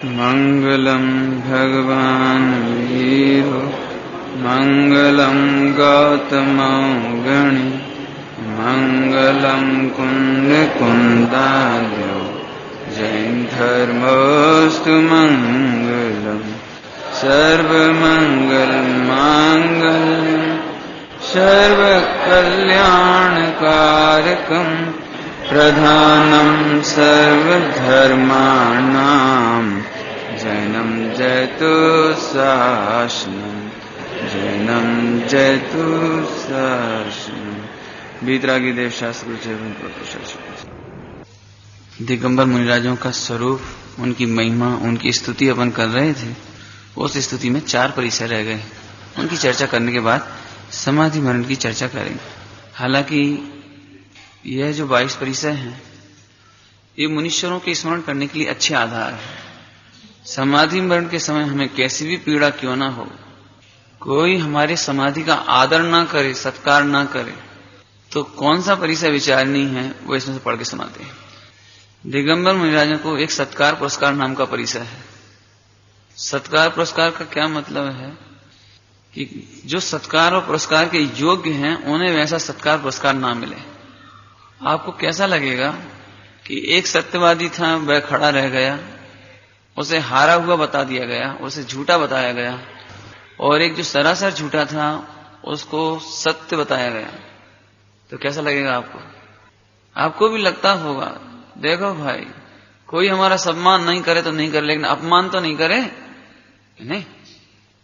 मंगलम भगवान वीरो मंगलम गौतमौगणि मंगलम कुंद कुंदार्यो जैन धर्मोस्तु मंगलम सर्वमंगल मांगल्यम सर्वकल्याणकारकम प्रधानम सर्वधर्माणां जैनम जयतु शासनम जैनम जयतु शासनम। वीतरागी देव शास्त्र दिगंबर मुनिराजों का स्वरूप, उनकी महिमा, उनकी स्तुति अपन कर रहे थे। उस स्तुति में 4 परिचय रह गए। उनकी चर्चा करने के बाद समाधि मरण की चर्चा करेंगे। हालांकि यह जो 22 परिचय हैं, ये मुनीश्वरों के स्मरण करने के लिए अच्छे आधार है। समाधि मरण के समय हमें कैसी भी पीड़ा क्यों ना हो, कोई हमारे समाधि का आदर ना करे, सत्कार ना करे, तो कौन सा परिचय विचारनी है वो इसमें से पढ़ के सुनाते हैं। दिगंबर मुनिराजों को एक सत्कार पुरस्कार नाम का परिचय है। सत्कार पुरस्कार का क्या मतलब है कि जो सत्कार और पुरस्कार के योग्य हैं उन्हें वैसा सत्कार पुरस्कार ना मिले। आपको कैसा लगेगा कि एक सत्यवादी था, वह खड़ा रह गया, उसे हारा हुआ बता दिया गया, उसे झूठा बताया गया, और एक जो सरासर झूठा था उसको सत्य बताया गया, तो कैसा लगेगा आपको? आपको भी लगता होगा, देखो भाई, कोई हमारा सम्मान नहीं करे तो नहीं करे, लेकिन अपमान तो नहीं करे। नहीं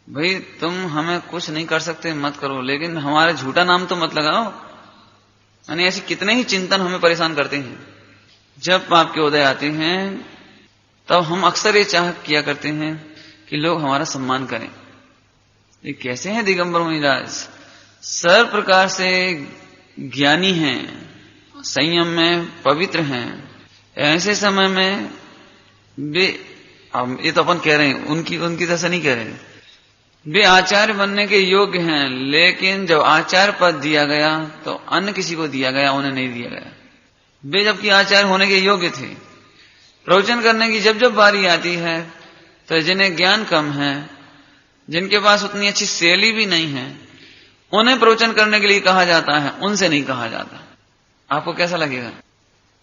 भाई, तुम हमें कुछ नहीं कर सकते, मत करो, लेकिन हमारे झूठा नाम तो मत लगाओ। यानी ऐसे कितने ही चिंतन हमें परेशान करते हैं। जब पाप के उदय आते हैं तब हम अक्सर ये चाह किया करते हैं कि लोग हमारा सम्मान करें। ये कैसे हैं दिगंबर मुनिराज? सर्व प्रकार से ज्ञानी हैं, संयम में पवित्र हैं। ऐसे समय में वे, ये तो अपन कह रहे हैं, उनकी तरह से नहीं कह रहे, वे आचार्य बनने के योग्य हैं, लेकिन जब आचार्य पद दिया गया तो अन्य किसी को दिया गया, उन्हें नहीं दिया गया। वे जबकि आचार्य होने के योग्य थे। प्रवचन करने की जब जब बारी आती है तो जिन्हें ज्ञान कम है, जिनके पास उतनी अच्छी शैली भी नहीं है, उन्हें प्रवचन करने के लिए कहा जाता है, उनसे नहीं कहा जाता। आपको कैसा लगेगा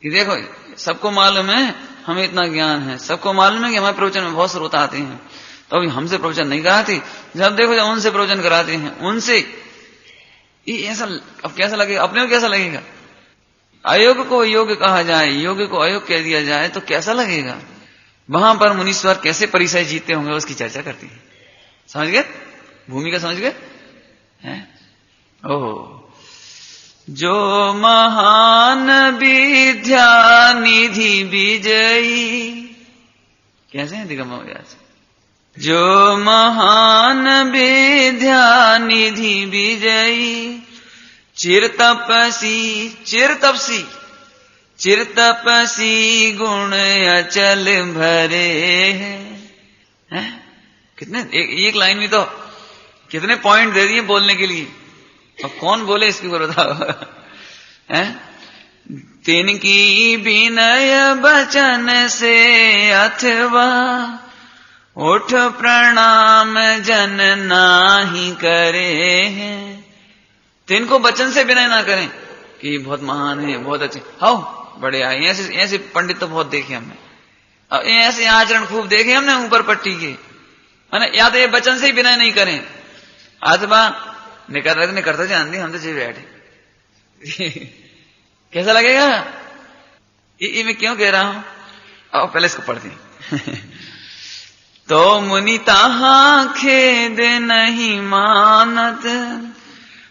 कि देखो, सबको मालूम है हमें इतना ज्ञान है, सबको मालूम है कि हमारे प्रवचन में बहुत श्रोता आते हैं, तो अभी हमसे प्रवचन नहीं कराते। जब देखो जब उनसे प्रवचन कराते हैं, उनसे ऐसा, अब कैसा लगेगा? अपने को कैसा लगेगा? अयोग्य को योग्य कहा जाए, योग्य को अयोग्य कह दिया जाए तो कैसा लगेगा? वहां पर मुनीश्वर कैसे परिचय जीतते होंगे उसकी चर्चा करती है। समझ गए? भूमिका समझ गए? ओहो, जो महान विद्या निधि विजयी, कैसे हैं दिगंबर मुनिराज? जो महान विद्या निधि विजयी, चिरतपसी गुण अचल भरे हैं। कितने एक लाइन में तो कितने पॉइंट दे दिए बोलने के लिए। अब कौन बोले इसकी को बताओ? तिनकी विनय बचन से अथवा उठ प्रणाम जन नाही करे हैं। तिनको बचन से विनय ना करें कि बहुत महान है, बहुत अच्छे, हाउ बड़े आए, ऐसे पंडित तो बहुत देखे हमने, अब ऐसे आचरण खूब देखे हमने ऊपर पट्टी के, मैंने या तो ये बचन से ही विनय नहीं करें, अथवा निकल तो जान दी, हम तो जी बैठे। कैसा लगेगा? ये मैं क्यों कह रहा हूं? अब पहले इसको पढ़ते हैं। तो मुनि ताहा खेद नहीं मानत,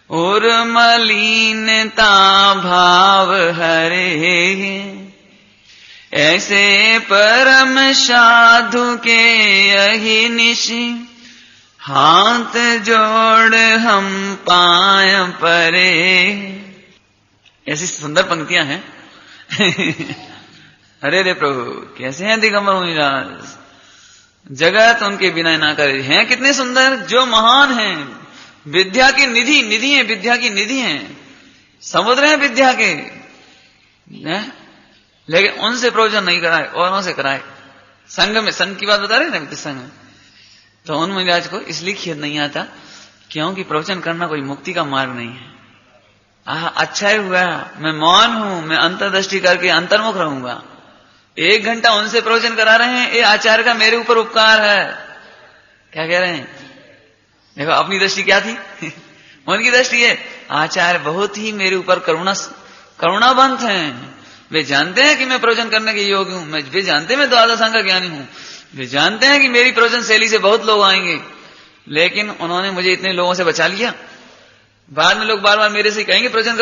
और मलिनता भाव हरे, ऐसे परम साधु के यही निशि, हाथ जोड़ हम पाय परे। ऐसी सुंदर पंक्तियां हैं। अरे रे प्रभु, कैसे हैं दिगंबर मुनिराज? जगत उनके बिना ना करे। हैं कितने सुंदर, जो महान हैं, विद्या की निधि है, विद्या की निधि है, समुद्र है विद्या के, लेकिन उनसे प्रवचन नहीं कराए, औरों से कराए। संघ की बात बता रहे ना, संघ में। तो उन महाराज को इसलिए खेद नहीं आता क्योंकि प्रवचन करना कोई मुक्ति का मार्ग नहीं है। अच्छा ही हुआ मैं मौन हूं, मैं अंतर्दृष्टि करके अंतर्मुख रहूंगा। 1 घंटा उनसे प्रवचन करा रहे हैं, ये आचार्य का मेरे ऊपर उपकार है। क्या कह रहे हैं? देखो अपनी दृष्टि क्या थी उनकी दृष्टि है आचार्य बहुत ही मेरे ऊपर करुणावंत हैं। वे जानते हैं कि मैं प्रवचन करने के योग्य हूं, वे जानते हैं मैं द्वादश अंग का ज्ञानी हूं, वे जानते हैं कि मेरी प्रवचन शैली से बहुत लोग आएंगे, लेकिन उन्होंने मुझे इतने लोगों से बचा लिया। बाद में लोग बार बार मेरे से कहेंगे प्रवचन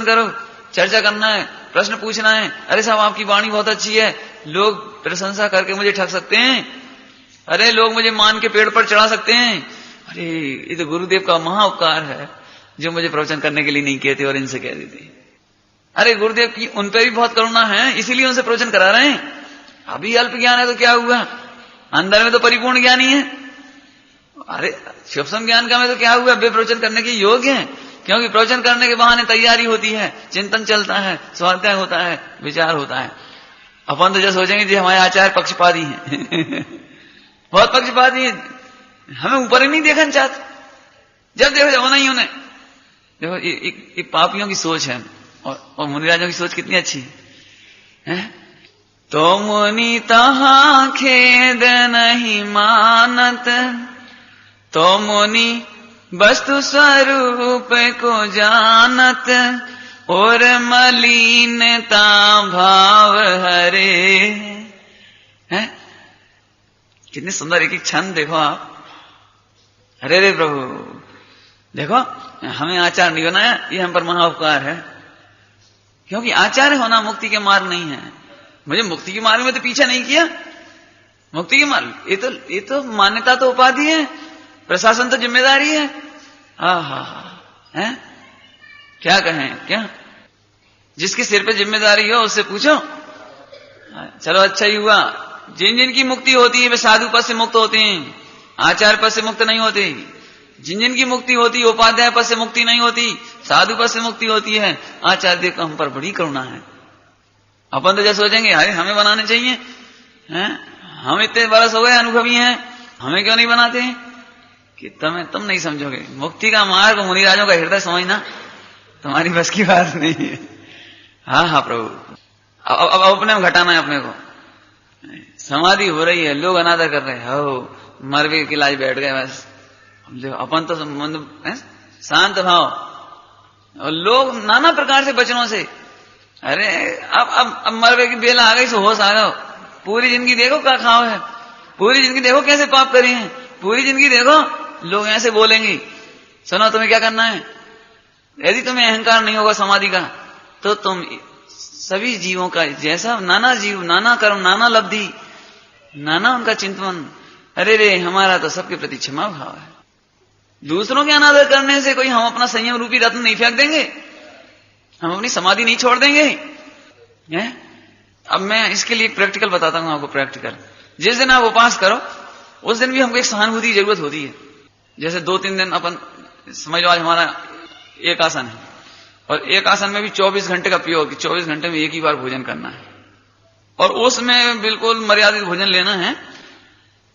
करो, चर्चा करना है, प्रश्न पूछना है। अरे साहब आपकी वाणी बहुत अच्छी है, लोग प्रशंसा करके मुझे ठग सकते हैं, अरे लोग मुझे मान के पेड़ पर चढ़ा सकते हैं। अरे ये तो गुरुदेव का महा उपकार है जो मुझे प्रवचन करने के लिए नहीं कहते और इनसे कह देते। अरे गुरुदेव की उन पर भी बहुत करुणा है, इसीलिए उनसे प्रवचन करा रहे हैं। अभी अल्प ज्ञान है तो क्या हुआ, अंदर में तो परिपूर्ण ज्ञानी है। अरे शुभसम ज्ञान का में तो क्या हुआ, वे प्रवचन करने के योग्य हैं, क्योंकि प्रवचन करने के बहाने तैयारी होती है, चिंतन चलता है, स्वाध्याय होता है, विचार होता है। अपन तो जैसे सोचेंगे जी हमारे आचार्य पक्षपाती हैं बहुत पक्षपाती है, हमें ऊपर ही नहीं देखना चाहते, जब देखो जब नहीं उन्हें। देखो ये पापियों की सोच है, और मुनिराजों की सोच कितनी अच्छी है? तो मुनि तहां खेद नहीं मानत, तो मुनि वस्तु स्वरूप को जानत, और मलिनता भाव हरे। हैं कितने सुंदर एक एक छंद देखो आप। अरे रे प्रभु देखो हमें आचार्य नहीं बनाया, ये हम पर महा उपकार है, क्योंकि आचार्य होना मुक्ति के मार्ग नहीं है। मुझे मुक्ति के मार्ग में तो पीछा नहीं किया, मुक्ति के मार्ग ये तो मान्यता तो उपाधि है, प्रशासन तो जिम्मेदारी है। हैं क्या कहें, क्या जिसके सिर पे जिम्मेदारी हो उससे पूछो। चलो अच्छा ही हुआ, जिन जिन की मुक्ति होती है वे साधु पद से मुक्त होते हैं, आचार्य पद से मुक्त नहीं होते। जिन जिन की मुक्ति होती है उपाध्याय पद से मुक्ति नहीं होती, साधु पद से मुक्ति होती है। आचार्य देव का हम पर बड़ी करुणा है। अपन तो जैसे सोचेंगे अरे हमें बनाने चाहिए, हैं हम इतने बरस हो गए अनुभवी हैं, हमें क्यों नहीं बनाते हैं? कि तुम नहीं समझोगे मुक्ति का मार्ग, मुनिराजों का हृदय समझना तुम्हारी बस की बात नहीं है। हाँ प्रभु अब अपने में घटाना है अपने को। समाधि हो रही है, लोग अनादर कर रहे हैं, हो मरवे के लाज बैठ गए बस। अपन तो शांत भाव, और लोग नाना प्रकार से वचनों से, अरे अब मरवे की बेला आ गई सो होश आ गया। पूरी जिंदगी देखो क्या खाओ है, पूरी जिंदगी देखो कैसे पाप करे हैं, पूरी जिंदगी देखो लोग ऐसे बोलेंगे। सुनो तुम्हें क्या करना है, यदि तुम्हें अहंकार नहीं होगा समाधि का, तो तुम सभी जीवों का जैसा नाना जीव, नाना कर्म, नाना लब्धि, नाना उनका चिंतन। अरे रे हमारा तो सबके प्रति क्षमा भाव है। दूसरों के अनादर करने से कोई हम अपना संयम रूपी रत्न नहीं फेंक देंगे, हम अपनी समाधि नहीं छोड़ देंगे। अब मैं इसके लिए एक प्रैक्टिकल बताता हूं आपको। प्रैक्टिकल, जिस दिन आप उपास करो उस दिन भी हमको एक सहानुभूति की जरूरत होती है। जैसे 2-3 दिन अपन समझ लो आज हमारा एक आसन है, और एक आसन में भी 24 घंटे का प्रयोग, 24 घंटे में एक ही बार भोजन करना है, और उसमें बिल्कुल मर्यादित भोजन लेना है।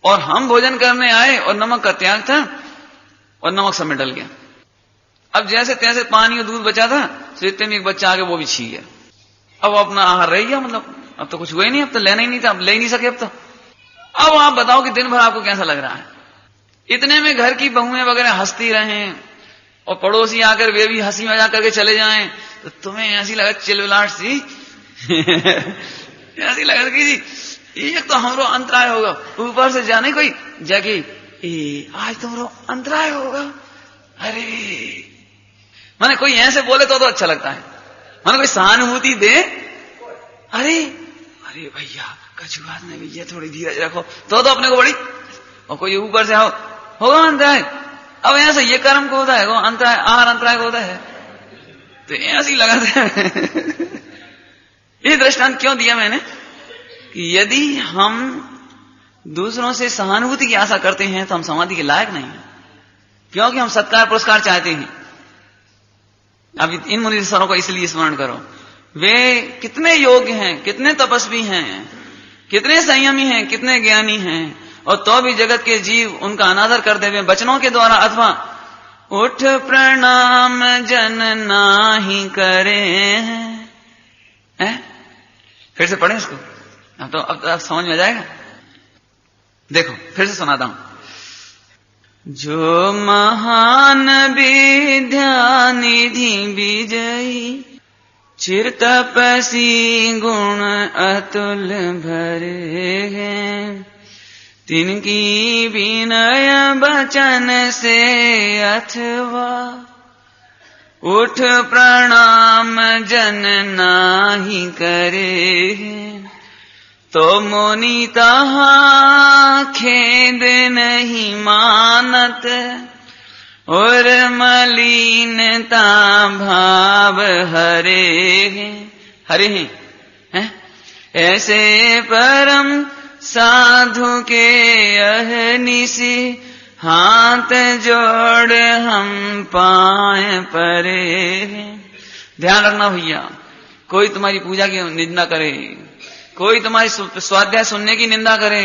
और हम भोजन करने आए और नमक का त्याग था, और नमक सब में डल गया। अब जैसे तैसे पानी और दूध बचा था, तो इतने में एक बच्चा आगे वो भी छी गया। अब अपना आहार रह गया, मतलब अब तो कुछ हुआ ही नहीं, अब तो लेना ही नहीं था, अब ले ही नहीं सके। अब आप बताओ कि दिन भर आपको कैसा लग रहा है। इतने में घर की बहुएं वगैरह हंसती रहें, और पड़ोसी आकर वे भी हंसी मजाक करके चले जाएं, तो तुम्हें ऐसी लगा चिलविलाट सी ऐसी लगा कि जी एक तो हमरो अंतराय होगा, ऊपर से जाने कोई जगह आज तुमरो अंतराय होगा। अरे माने कोई ऐसे बोले तो अच्छा लगता है, माने कोई सहानुभूति दे, अरे भैया कछु बात नहीं भैया, थोड़ी धीरज रखो, तो अपने को बड़ी। और कोई ऊपर से होगा अंतराय। अब ऐसा ये कर्म को होता है, वो अंतराय, आहार अंतराय को होता है, तो ऐसे ही लगाते हैं। ये दृष्टांत क्यों दिया मैंने कि यदि हम दूसरों से सहानुभूति की आशा करते हैं तो हम समाधि के लायक नहीं हैं, क्योंकि हम सत्कार पुरस्कार चाहते हैं। अब इन मुनीश्वरों को इसलिए स्मरण करो, वे कितने योग्य हैं, कितने तपस्वी हैं, कितने संयमी हैं, कितने ज्ञानी हैं, और तो भी जगत के जीव उनका अनादर करते हुए वचनों के द्वारा अथवा उठ प्रणाम जन नाही करे हैं। फिर से पढ़ें इसको, अब समझ में आ जाएगा। देखो फिर से सुनाता हूं। जो महान विद्या निधि विजयी चिर तपसी गुण अतुल भरे हैं, तिनकी विनय बचन से अथवा उठ प्रणाम जन नाही करे हैं, तो मुनि तहाँ खेद नहीं मानत और मलिनता भाव हरे हैं। ऐसे परम साधु के अहनिसी हाथ जोड़ हम पाए परे हैं। ध्यान रखना भैया, कोई तुम्हारी पूजा की निंदा करे, कोई तुम्हारी स्वाध्याय सुनने की निंदा करे,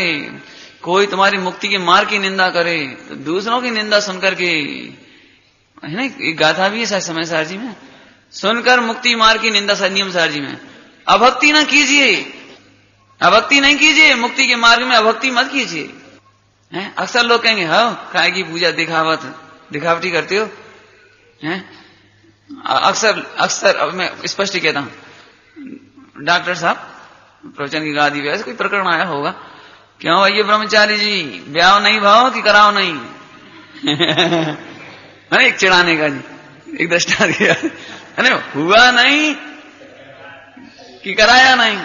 कोई तुम्हारी मुक्ति के मार्ग की निंदा करे, तो दूसरों की निंदा सुनकर के, है ना, एक गाथा भी है शायद समय सार जी में, सुनकर मुक्ति मार्ग की निंदा संयम सार जी में। अभक्ति ना कीजिए, अभक्ति नहीं कीजिए, मुक्ति के मार्ग में अभक्ति मत कीजिए। अक्सर लोग कहेंगे हाँ काय की पूजा दिखावटी करते हो, हैं? अक्सर अब मैं स्पष्ट ही कहता हूं, डॉक्टर साहब प्रवचन की गादी पे ऐसे कोई प्रकरण आया होगा, क्यों भाई ये ब्रह्मचारी जी ब्याह नहीं भाव कि कराओ नहीं है, एक चिढ़ाने का जी, एक दृष्टांत दिया, है ना, हुआ नहीं कि कराया नहीं।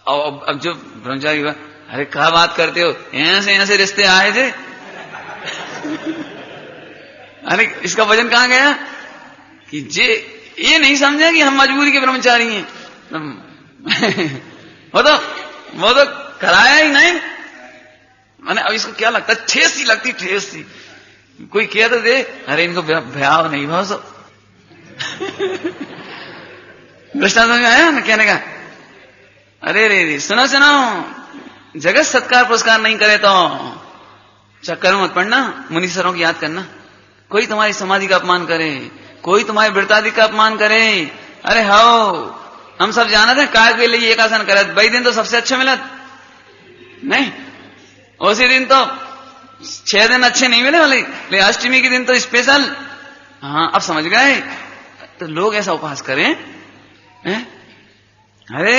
अब जो ब्रह्मचारी हुआ, अरे क्या बात करते हो, ऐसे रिश्ते आए थे अरे इसका वजन कहां गया कि ये नहीं समझा कि हम मजबूरी के ब्रह्मचारी हैं वो तो कराया ही नहीं। मैंने अब इसको क्या लगता, ठेस सी कोई किया तो दे, अरे इनको भयाव नहीं भाव सब दृष्टांत में आया ना कहने का। अरे रे सुनो जगत सत्कार पुरस्कार नहीं करे तो चक्कर में मत पड़ना, मुनीश्वरों की याद करना। कोई तुम्हारी समाधि का अपमान करे, कोई तुम्हारी वृत्तादि का अपमान करे, अरे हाओ हम सब जानते हैं काय के लिए एक आसन करे, वही दिन तो सबसे अच्छा मिला नहीं, उसी दिन तो 6 दिन अच्छे नहीं मिले वाले, लेकिन अष्टमी के दिन तो स्पेशल। हाँ अब समझ गए, तो लोग ऐसा उपहास करें हैं? अरे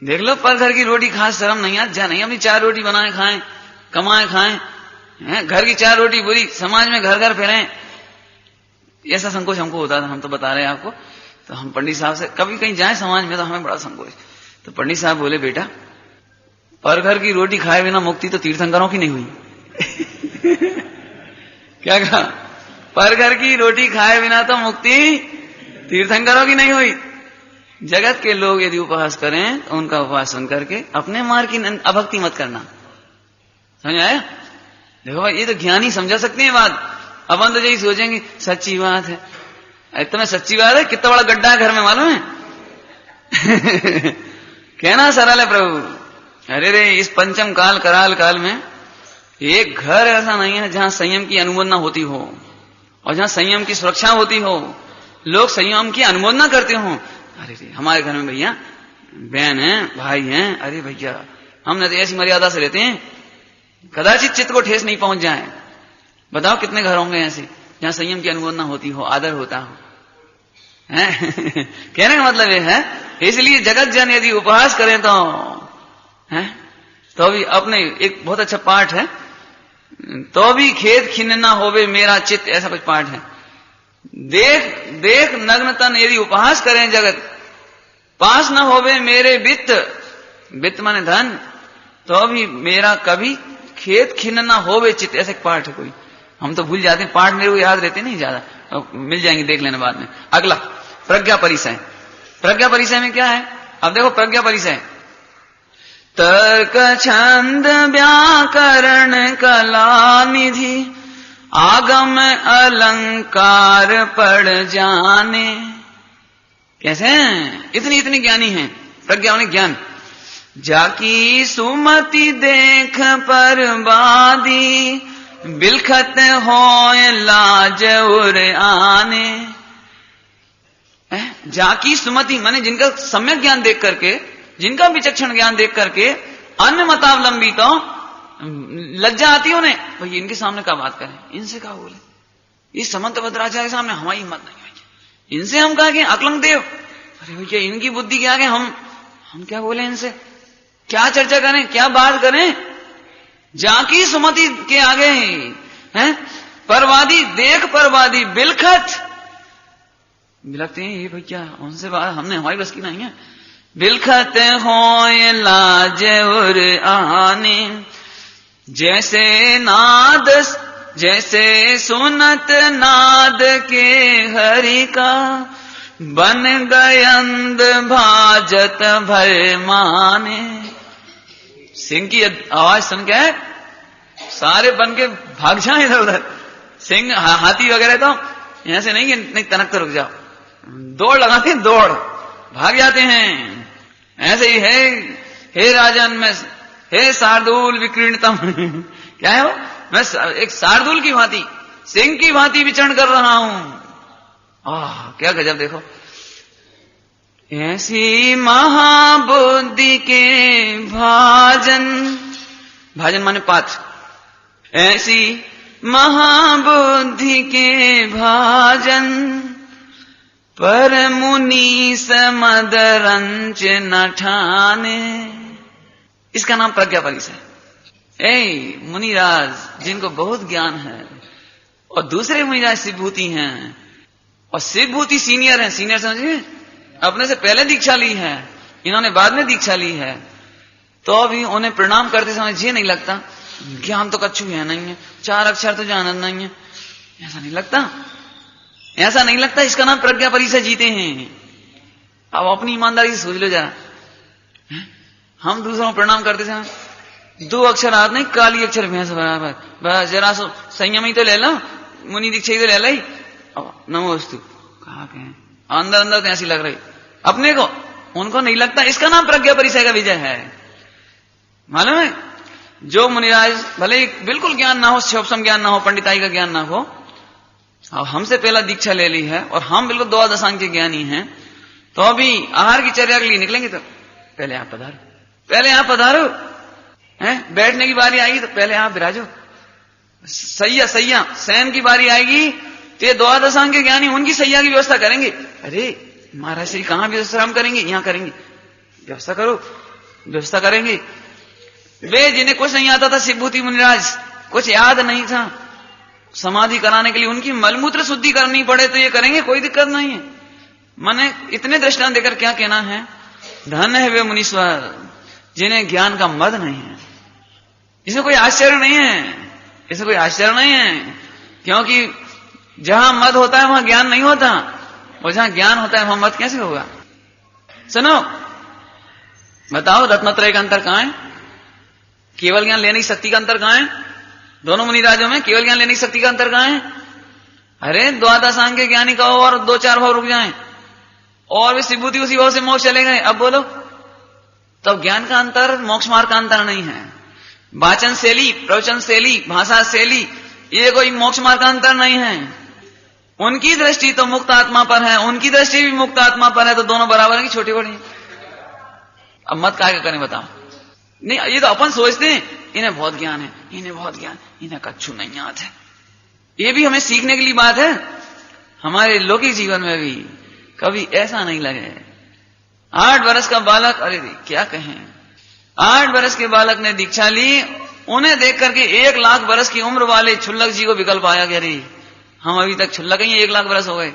देख लो पर घर की रोटी खास शर्म नहीं आज जा नहीं, अपनी 4 रोटी बनाए खाएं, कमाए खाएं, घर की 4 रोटी बुरी, समाज में घर घर फिरें, ऐसा संकोच हमको होता था। हम तो बता रहे हैं आपको, तो हम पंडित साहब से कभी कहीं जाए समाज में तो हमें बड़ा संकोच। तो पंडित साहब बोले बेटा पर घर की रोटी खाए बिना मुक्ति तो तीर्थंकरों की नहीं हुई क्या कहा, पर घर की रोटी खाए बिना तो मुक्ति तीर्थंकरों की नहीं हुई। जगत के लोग यदि उपहास करें तो उनका उपहास सुन करके अपने मार्ग की अभक्ति मत करना। समझ आया? देखो भाई ये तो ज्ञानी समझा सकते हैं बात, अपन तो यही सोचेंगे सच्ची बात है। तुम्हें सच्ची बात है, कितना बड़ा गड्ढा है घर में मालूम है कहना सरल है प्रभु। अरे रे इस पंचम काल कराल काल में एक घर ऐसा नहीं है जहां संयम की अनुमोदना होती हो और जहां संयम की सुरक्षा होती हो, लोग संयम की अनुमोदना करते हो। अरे रे हमारे घर में भैया बहन है भाई हैं, अरे भैया हमने तो ऐसी मर्यादा से रहते हैं कदाचित चित्त को ठेस नहीं पहुंच जाए। बताओ कितने घर होंगे ऐसे जहां संयम की अनुमोदना होती हो, आदर होता हो कहने का मतलब ये है, इसलिए जगत जन यदि उपहास करें तो भी अपने एक बहुत अच्छा पाठ है, तो भी खेद खिन्न न होवे मेरा चित्त, ऐसा कुछ पाठ है। देख नग्न तन यदि उपहास करें जगत, पास न होवे मेरे वित्त माने धन, तो भी मेरा कभी खेद खिन्न न होवे चित्त, ऐसा पाठ है कोई। हम तो भूल जाते हैं, पाठ मेरे को याद रहते नहीं ज्यादा, मिल जाएंगे देख लेना बाद में। अगला प्रज्ञा परिचय। प्रज्ञा परिचय में क्या है, अब देखो प्रज्ञा परिचय तर्क छंद व्याकरण कला निधि आगम अलंकार पढ़ जाने। कैसे हैं? इतनी ज्ञानी हैं, प्रज्ञा माने ज्ञान। जाकी सुमति देख परबादी, बिलखत होए लाज उर आने। जाकी सुमति माने जिनका सम्यक ज्ञान देख करके, जिनका विचक्षण ज्ञान देख करके अन्य मतावलंबी तो लज्जा आती है उन्हें, भाई इनके सामने क्या बात करें, इनसे क्या बोले, इस समंत भद्राचार्य के सामने हमारी हिम्मत नहीं है, इनसे हम कहा कि अकलंग देव, अरे भैया इनकी बुद्धि के आगे हम क्या बोले, इनसे क्या चर्चा करें, क्या बात करें। जाकी सुमति के आगे हैं परवादी, देख परवादी बिलखत, बिलखते हैं ये भैया उनसे बात हमने, हमारी बस की नहीं है। बिलखत होए लाज उर आने, जैसे नाद जैसे सुनत नाद के हरि का, बन गयंद भाजत भय माने। सिंह की आवाज सुन के सारे बन के भाग जाए इधर उधर। सिंह हाथी वगैरह तो यहां से नहीं तनक तो रुक जाओ, दौड़ लगाते हैं, दौड़ भाग जाते हैं। ऐसे ही है, हे राजन मैं, हे शार्दूल विकीर्णतम क्या है वो, मैं एक शार्दूल की भांति, सिंह की भांति विचरण कर रहा हूं। क्या गजब देखो, ऐसी महाबुद्धि के भाजन, भाजन माने पात्र, ऐसी महाबुद्धि के भाजन, पर मुनि समदरंच न ठाने। इसका नाम प्रज्ञा परिस है। मुनिराज जिनको बहुत ज्ञान है, और दूसरे मुनिराज शिवभूति हैं, और शिवभूति सीनियर हैं, सीनियर समझिए, अपने से पहले दीक्षा ली है, इन्होंने बाद में दीक्षा ली है, तो अभी उन्हें प्रणाम करते समय ये नहीं लगता ज्ञान तो कच्छु है नहीं है, 4 अक्षर तो जानन नहीं है, ऐसा नहीं लगता, ऐसा नहीं लगता। इसका नाम प्रज्ञा परिसर जीते हैं। अब अपनी ईमानदारी से सोच लो जरा, हम दूसरों को प्रणाम करते समय 2 अक्षर हाथ नहीं, काली अक्षर भैंस बराबर, बस जरा सो संयम ही तो ले लो, मुनि दीक्षा ही तो ले ली, नमोस्तु कहा कहें, अंदर अंदर तो ऐसी लग रही अपने को, उनको नहीं लगता। इसका नाम प्रज्ञा परिसर का विजय है। मालूम है, जो मुनिराज भले बिल्कुल ज्ञान ना हो, शोभसम ज्ञान ना हो, पंडिताई का ज्ञान ना हो, अब हमसे पहला दीक्षा ले ली है और हम बिल्कुल 2 दशांग के ज्ञानी हैं, तो अभी आहार की चर्या के लिए निकलेंगे तो पहले आप पधारो, पहले आप पधारो, बैठने की बारी आएगी तो पहले आप विराजो, सैया सैया सैन की बारी आएगी तो ये 2 दशांग के ज्ञानी उनकी सैया की व्यवस्था करेंगे। अरे महाराज श्री कहां व्यवस्था हम करेंगे, यहां करेंगे, व्यवस्था करो, व्यवस्था करेंगे। वे जिन्हें कुछ नहीं आता था, शिवभूति मुनिराज कुछ याद नहीं था, समाधि कराने के लिए उनकी मलमूत्र शुद्धि करनी पड़े तो ये करेंगे, कोई दिक्कत नहीं है। मैंने इतने दृष्टांत देकर क्या कहना है, धन्य है वे मुनीश्वर जिन्हें ज्ञान का मद नहीं है। इसमें कोई आश्चर्य नहीं है, इसमें कोई आश्चर्य नहीं है, क्योंकि जहां मद होता है वहां ज्ञान नहीं होता, और जहां ज्ञान होता है वहां मद कैसे होगा। सुनो बताओ, रत्नत्रय का अंतर कहां है, केवल ज्ञान लेने की शक्ति का अंतर कहां है, दोनों मुनिराजों में केवल ज्ञान लेने की शक्ति का अंतर कहां है। अरे द्वादशांग के ज्ञानी का और 2-4 भाव रुक जाएं और वे शिवभूति उसी भाव से मोक्ष चले गए, अब बोलो तब ज्ञान का अंतर, मोक्ष मार्ग का अंतर नहीं है। वाचन शैली, प्रवचन शैली, भाषा शैली, ये कोई मोक्ष मार्ग का अंतर नहीं है। उनकी दृष्टि तो मुक्त आत्मा पर है, उनकी दृष्टि भी मुक्त आत्मा पर है, तो दोनों बराबर हैं, छोटी बड़ी। अब मत क्या करें बताओ। नहीं, ये तो अपन सोचते हैं इन्हें बहुत ज्ञान है, इन्हें बहुत ज्ञान, इन्हें कच्छु नहीं याद है। ये भी हमें सीखने के लिए बात है। हमारे लौकिक जीवन में भी कभी ऐसा नहीं लगे। 8 वर्ष का बालक, अरे क्या कहें, 8 वर्ष के बालक ने दीक्षा ली, उन्हें देख करके 1 लाख वर्ष की उम्र वाले छुल्लक जी को विकल्प आया कि अरे हम अभी तक छुल्लक ही 1 लाख वर्ष हो गए।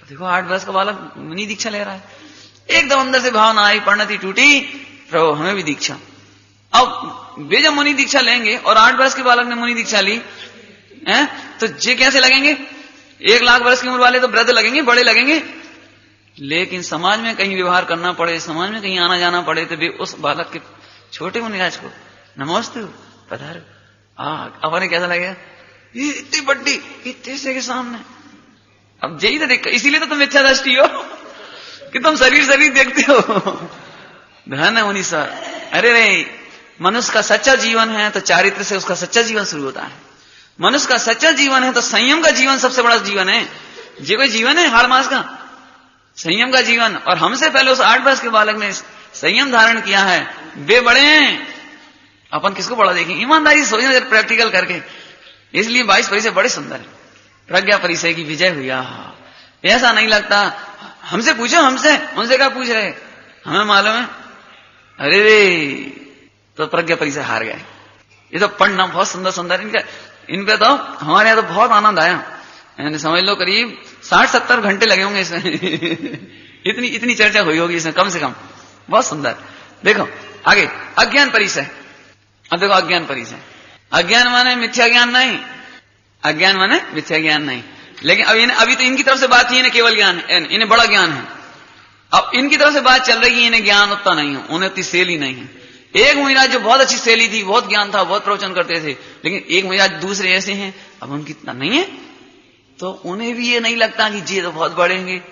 देखो 8 वर्ष का बालक मुनि दीक्षा ले रहा है। एकदम अंदर से भावना आई, परिणति टूटी, प्रभु हमें भी दीक्षा। अब वे जब मुनि दीक्षा लेंगे और 8 वर्ष के बालक ने मुनि दीक्षा ली तो ये कैसे लगेंगे, 1 लाख वर्ष की उम्र वाले तो वृद्ध लगेंगे, बड़े लगेंगे। लेकिन समाज में कहीं व्यवहार करना पड़े, समाज में कहीं आना जाना पड़े, तो वे उस बालक के छोटे मुनिराज को नमस्ते पधारो, अपने कैसा लगेगा, ये इतनी बड्डी, इतने से के सामने। अब यही तो देख, इसीलिए तो तुम इच्छा दृष्टि हो कि तुम शरीर देखते हो। धन है मुनि सर, अरे रे, मनुष्य का सच्चा जीवन है तो चारित्र से उसका सच्चा जीवन शुरू होता है। मनुष्य का सच्चा जीवन है तो संयम का जीवन सबसे बड़ा जीवन है। ये कोई जीवन है हाड़ मास का? संयम का जीवन। और हमसे पहले उस 8 वर्ष के बालक ने संयम धारण किया है, वे बड़े हैं। अपन किसको बड़ा देखें? ईमानदारी से सोचना प्रैक्टिकल करके। इसलिए 22 परिचय बड़े सुंदर है। प्रज्ञा परिचय की विजय हुई। ऐसा नहीं लगता। हमसे पूछो, हमसे उनसे क्या पूछ रहे, हमें मालूम है। अरे रे, तो प्रज्ञा परिचय हार गए। ये तो पढ़ना बहुत सुंदर सुंदर, इनपे तो हमारे यहाँ तो बहुत आनंद आया। यानी समझ लो करीब 60-70 घंटे लगे होंगे इसमें। इतनी चर्चा हुई होगी इसमें कम से कम। बहुत सुंदर। देखो आगे, अज्ञान परिचय। अब देखो अज्ञान परिचय। अज्ञान माने मिथ्या ज्ञान नहीं, अज्ञान माने मिथ्या ज्ञान नहीं। लेकिन अभी तो इनकी तरफ से बात ही, इन्हें केवल ज्ञान है, इन्हें बड़ा ज्ञान है। अब इनकी तरफ से बात चल रही है, इन्हें ज्ञान उतना नहीं है, उन्हें उतनी सेल नहीं है। एक मुनिराज जो बहुत अच्छी शैली थी, बहुत ज्ञान था, बहुत प्रवचन करते थे, लेकिन एक मुनिराज दूसरे ऐसे हैं, अब उनकी इतना नहीं है, तो उन्हें भी ये नहीं लगता कि जी तो बहुत बड़े हैं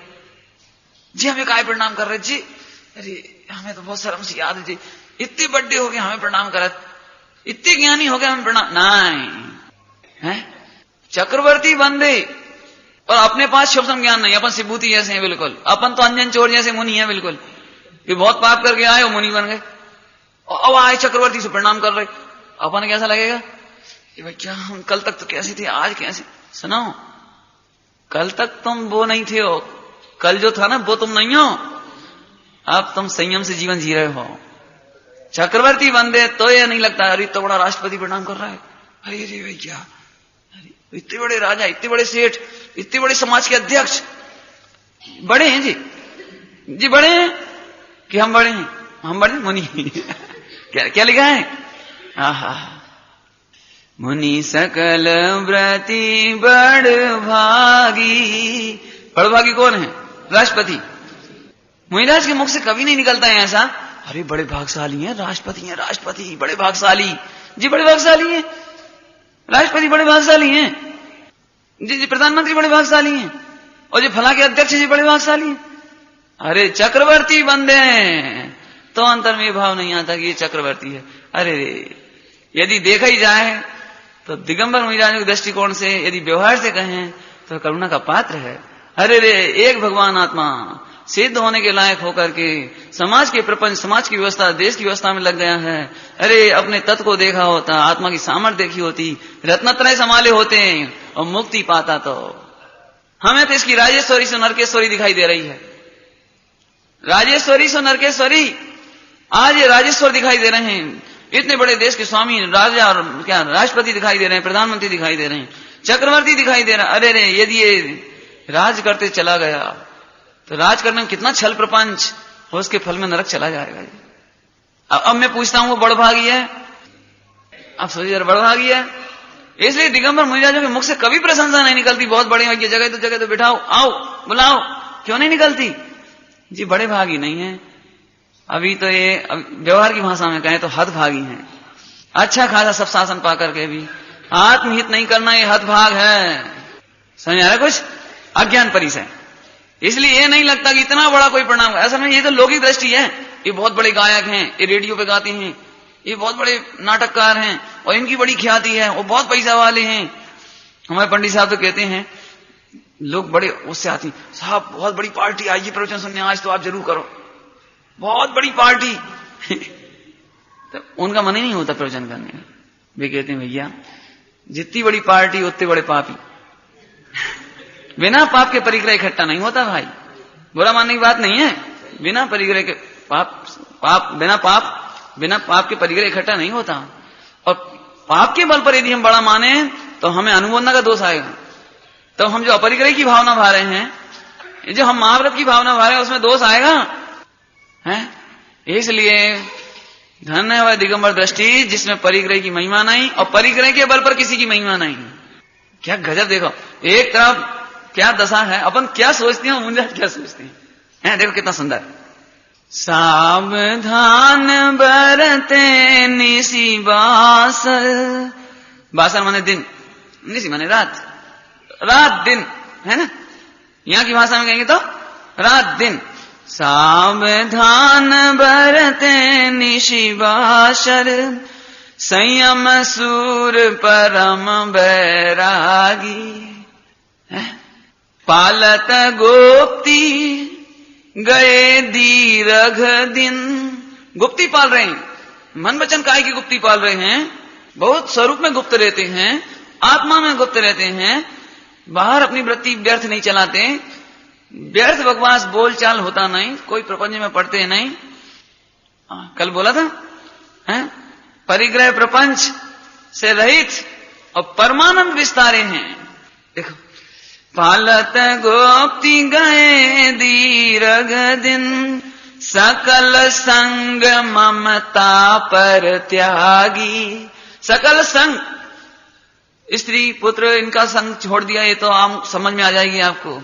जी, हमें काय प्रणाम कर रहे जी, अरे हमें तो बहुत शर्म से याद है जी, इतने बड़े हो गए हमें प्रणाम करत, इतने ज्ञानी हो गए हमें प्रणाम नहीं है। चक्रवर्ती बंदे और अपने पास शुभ ज्ञान नहीं। अपन सिबूती जैसे हैं बिल्कुल, अपन तो अंजन चोर जैसे मुनि है बिल्कुल। ये बहुत पाप करके आए वो मुनि बन गए, अब आए चक्रवर्ती से प्रणाम कर रहे। अपन कैसा लगेगा कि भाई क्या हम कल तक तो कैसे थे, आज कैसे। सुनो, कल तक तुम वो नहीं थे हो, कल जो था ना वो तुम नहीं हो। अब तुम संयम से जीवन जी रहे हो। चक्रवर्ती बंदे तो ये नहीं लगता अरे इतना बड़ा राष्ट्रपति प्रणाम कर रहा है, अरे अरे भैया, अरे इतने बड़े राजा, इतने बड़े सेठ, इतने बड़े समाज के अध्यक्ष, बड़े हैं जी बड़े हैं कि हम बड़े हैं? हम बड़े मुनि। क्या लिखा है? आहा, मुनि सकल व्रति बड़ भागी। बड़ भागी कौन है? राष्ट्रपति। मुनिराज के मुख से कभी नहीं निकलता है ऐसा अरे बड़े भागशाली हैं राष्ट्रपति हैं, राष्ट्रपति बड़े भागशाली जी, बड़े भागशाली हैं राष्ट्रपति, बड़े भागशाली हैं जी, प्रधानमंत्री बड़े भागशाली हैं, और जो फला के अध्यक्ष जी बड़े भागशाली हैं। अरे चक्रवर्ती बंदे हैं तो अंतर में भाव नहीं आता कि ये चक्रवर्ती है। अरे यदि देखा ही जाए तो दिगंबर मुनिराजों के दृष्टिकोण से यदि व्यवहार से कहें तो करुणा का पात्र है। अरे एक भगवान आत्मा सिद्ध होने के लायक होकर के समाज के प्रपंच, समाज की व्यवस्था, देश की व्यवस्था में लग गया है। अरे अपने तत्व को देखा होता, आत्मा की सामर्थ्य देखी होती, रत्नत्रय संभाले होते और मुक्ति पाता। तो हमें तो इसकी राजेश्वरी से नरकेश्वरी दिखाई दे रही है। राजेश्वरी से नरकेश्वरी, आज ये राजेश्वर दिखाई दे रहे हैं। इतने बड़े देश के स्वामी, राजा और क्या राष्ट्रपति दिखाई दे रहे हैं, प्रधानमंत्री दिखाई दे रहे हैं, चक्रवर्ती दिखाई दे रहा है। अरे यदि ये राज करते चला गया तो राज करने में कितना छल प्रपंच हो, उसके फल में नरक चला जाएगा। अब मैं पूछता हूं वो बड़भागी है? अब सोचिए बड़भागी है। इसलिए दिगंबर मुनिराजों के मुख से कभी प्रशंसा नहीं निकलती, बहुत बड़े हैं, जगह तो बिठाओ, आओ बुलाओ, क्यों नहीं निकलती जी? बड़े भागी नहीं है। अभी तो ये व्यवहार की भाषा में कहें तो हतभागी हैं। अच्छा खासा सब शासन पा करके भी आत्महित नहीं करना, ये हतभाग है। समझ आ रहा कुछ? अज्ञान परिचय। इसलिए ये नहीं लगता कि इतना बड़ा कोई प्रणाम, ऐसा नहीं, ये तो लौकिक दृष्टि है। ये बहुत बड़े गायक हैं, ये रेडियो पे गाते हैं, ये बहुत बड़े नाटककार हैं और इनकी बड़ी ख्याति है, वो बहुत पैसा वाले हैं। हमारे पंडित साहब तो कहते हैं, लोग बड़े उससे आते हैं, साहब बहुत बड़ी पार्टी आई है प्रवचन सुनने, आज तो आप जरूर करो, बहुत बड़ी पार्टी। तो उनका मन ही नहीं होता प्रवचन करने का। वे कहते हैं भैया जितनी बड़ी पार्टी उतने बड़े पापी। बिना पाप के परिग्रह इकट्ठा नहीं होता भाई, बुरा मानने की बात नहीं है। बिना परिग्रह के बिना पाप के परिग्रह इकट्ठा नहीं होता। और पाप के बल पर यदि हम बड़ा माने तो हमें अनुमोदना का दोष आएगा। तो हम जो अपरिग्रह की भावना भा रहे हैं, जो हम महाव्रत की भावना भा रहे हैं, उसमें दोष आएगा है। इसलिए धन्य है दिगंबर दृष्टि जिसमें परिग्रह की महिमा नहीं और परिग्रह के बल पर किसी की महिमा नहीं। क्या गजब! देखो एक तरफ क्या दशा है, अपन क्या सोचते हैं, मुनिराज क्या सोचते हैं, देखो कितना सुंदर। सावधान बरते निसी बासर, बासर माने दिन, निसी माने रात, रात दिन है ना। यहां की भाषा में कहेंगे तो रात दिन। सावधान बरते निशिबाशर, संयम सूर परम बैरागी। पालत गुप्ती गए दीर्घ दिन, गुप्ती पाल रहे हैं, मन वचन काय की गुप्ती पाल रहे हैं, बहुत स्वरूप में गुप्त रहते हैं, आत्मा में गुप्त रहते हैं, बाहर अपनी वृत्ति व्यर्थ नहीं चलाते, व्यर्थ बकवास बोलचाल होता नहीं, कोई प्रपंच में पढ़ते नहीं। कल बोला था परिग्रह प्रपंच से रहित और परमानंद विस्तारे हैं। देखो, पालत गोप्ती गए दीर्घ दिन, सकल संग ममता पर त्यागी। सकल संग, स्त्री पुत्र इनका संग छोड़ दिया, ये तो आम समझ में आ जाएगी आपको,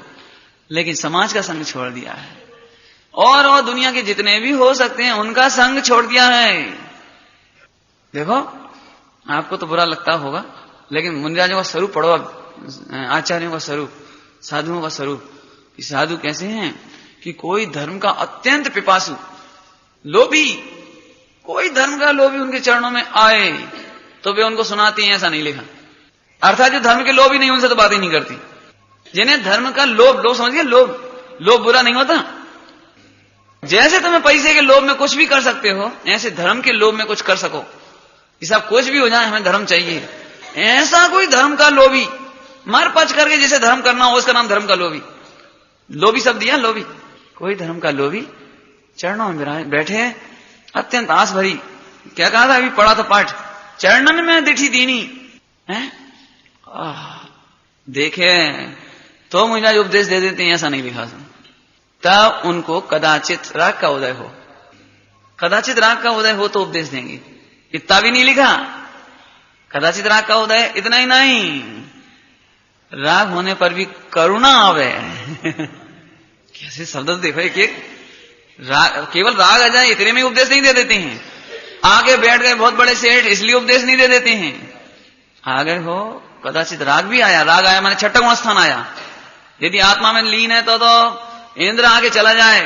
लेकिन समाज का संग छोड़ दिया है, और दुनिया के जितने भी हो सकते हैं उनका संग छोड़ दिया है। देखो, आपको तो बुरा लगता होगा, लेकिन मुनिराजों का स्वरूप पढ़ो, आचार्यों का स्वरूप, साधुओं का स्वरूप। कि साधु कैसे हैं कि कोई धर्म का अत्यंत पिपासु, लोभी, कोई धर्म का लोभी उनके चरणों में आए तो वे उनको सुनाती हैं, ऐसा नहीं लिखा। अर्थात जो धर्म के लोभी नहीं, उनसे तो बात ही नहीं करती। जिन्हें धर्म का लोभ समझिए, लोभ बुरा नहीं होता। जैसे तुम्हें पैसे के लोभ में कुछ भी कर सकते हो, ऐसे धर्म के लोभ में कुछ कर सको, इस आप कुछ भी हो जाए, हमें धर्म चाहिए, ऐसा कोई धर्म का लोभी मर पच करके जिसे धर्म करना हो उसका नाम धर्म का लोभी। लोभी शब्द दिया, लोभी, कोई धर्म का लोभी चरणों में बैठे, अत्यंत आस भरी। क्या कहा था, अभी पढ़ा था पाठ, चरणन में दिठी दीनी है। देखे तो मुझे उपदेश दे देते हैं, ऐसा नहीं लिखा था। तब उनको कदाचित राग का उदय हो, कदाचित राग का उदय हो तो उपदेश देंगे, इतना भी नहीं लिखा। कदाचित राग का उदय, इतना ही नहीं, राग होने पर भी करुणा आवे। कैसे शब्द देखो, एक राग, केवल राग आ जाए इतने में उपदेश नहीं दे देते हैं। आगे बैठ गए बहुत बड़े सेठ, इसलिए उपदेश नहीं दे देते हैं। आगे हो कदाचित राग भी आया, राग आया माने छठा गुण स्थान आया। यदि आत्मा में लीन है तो इंद्र आगे चला जाए,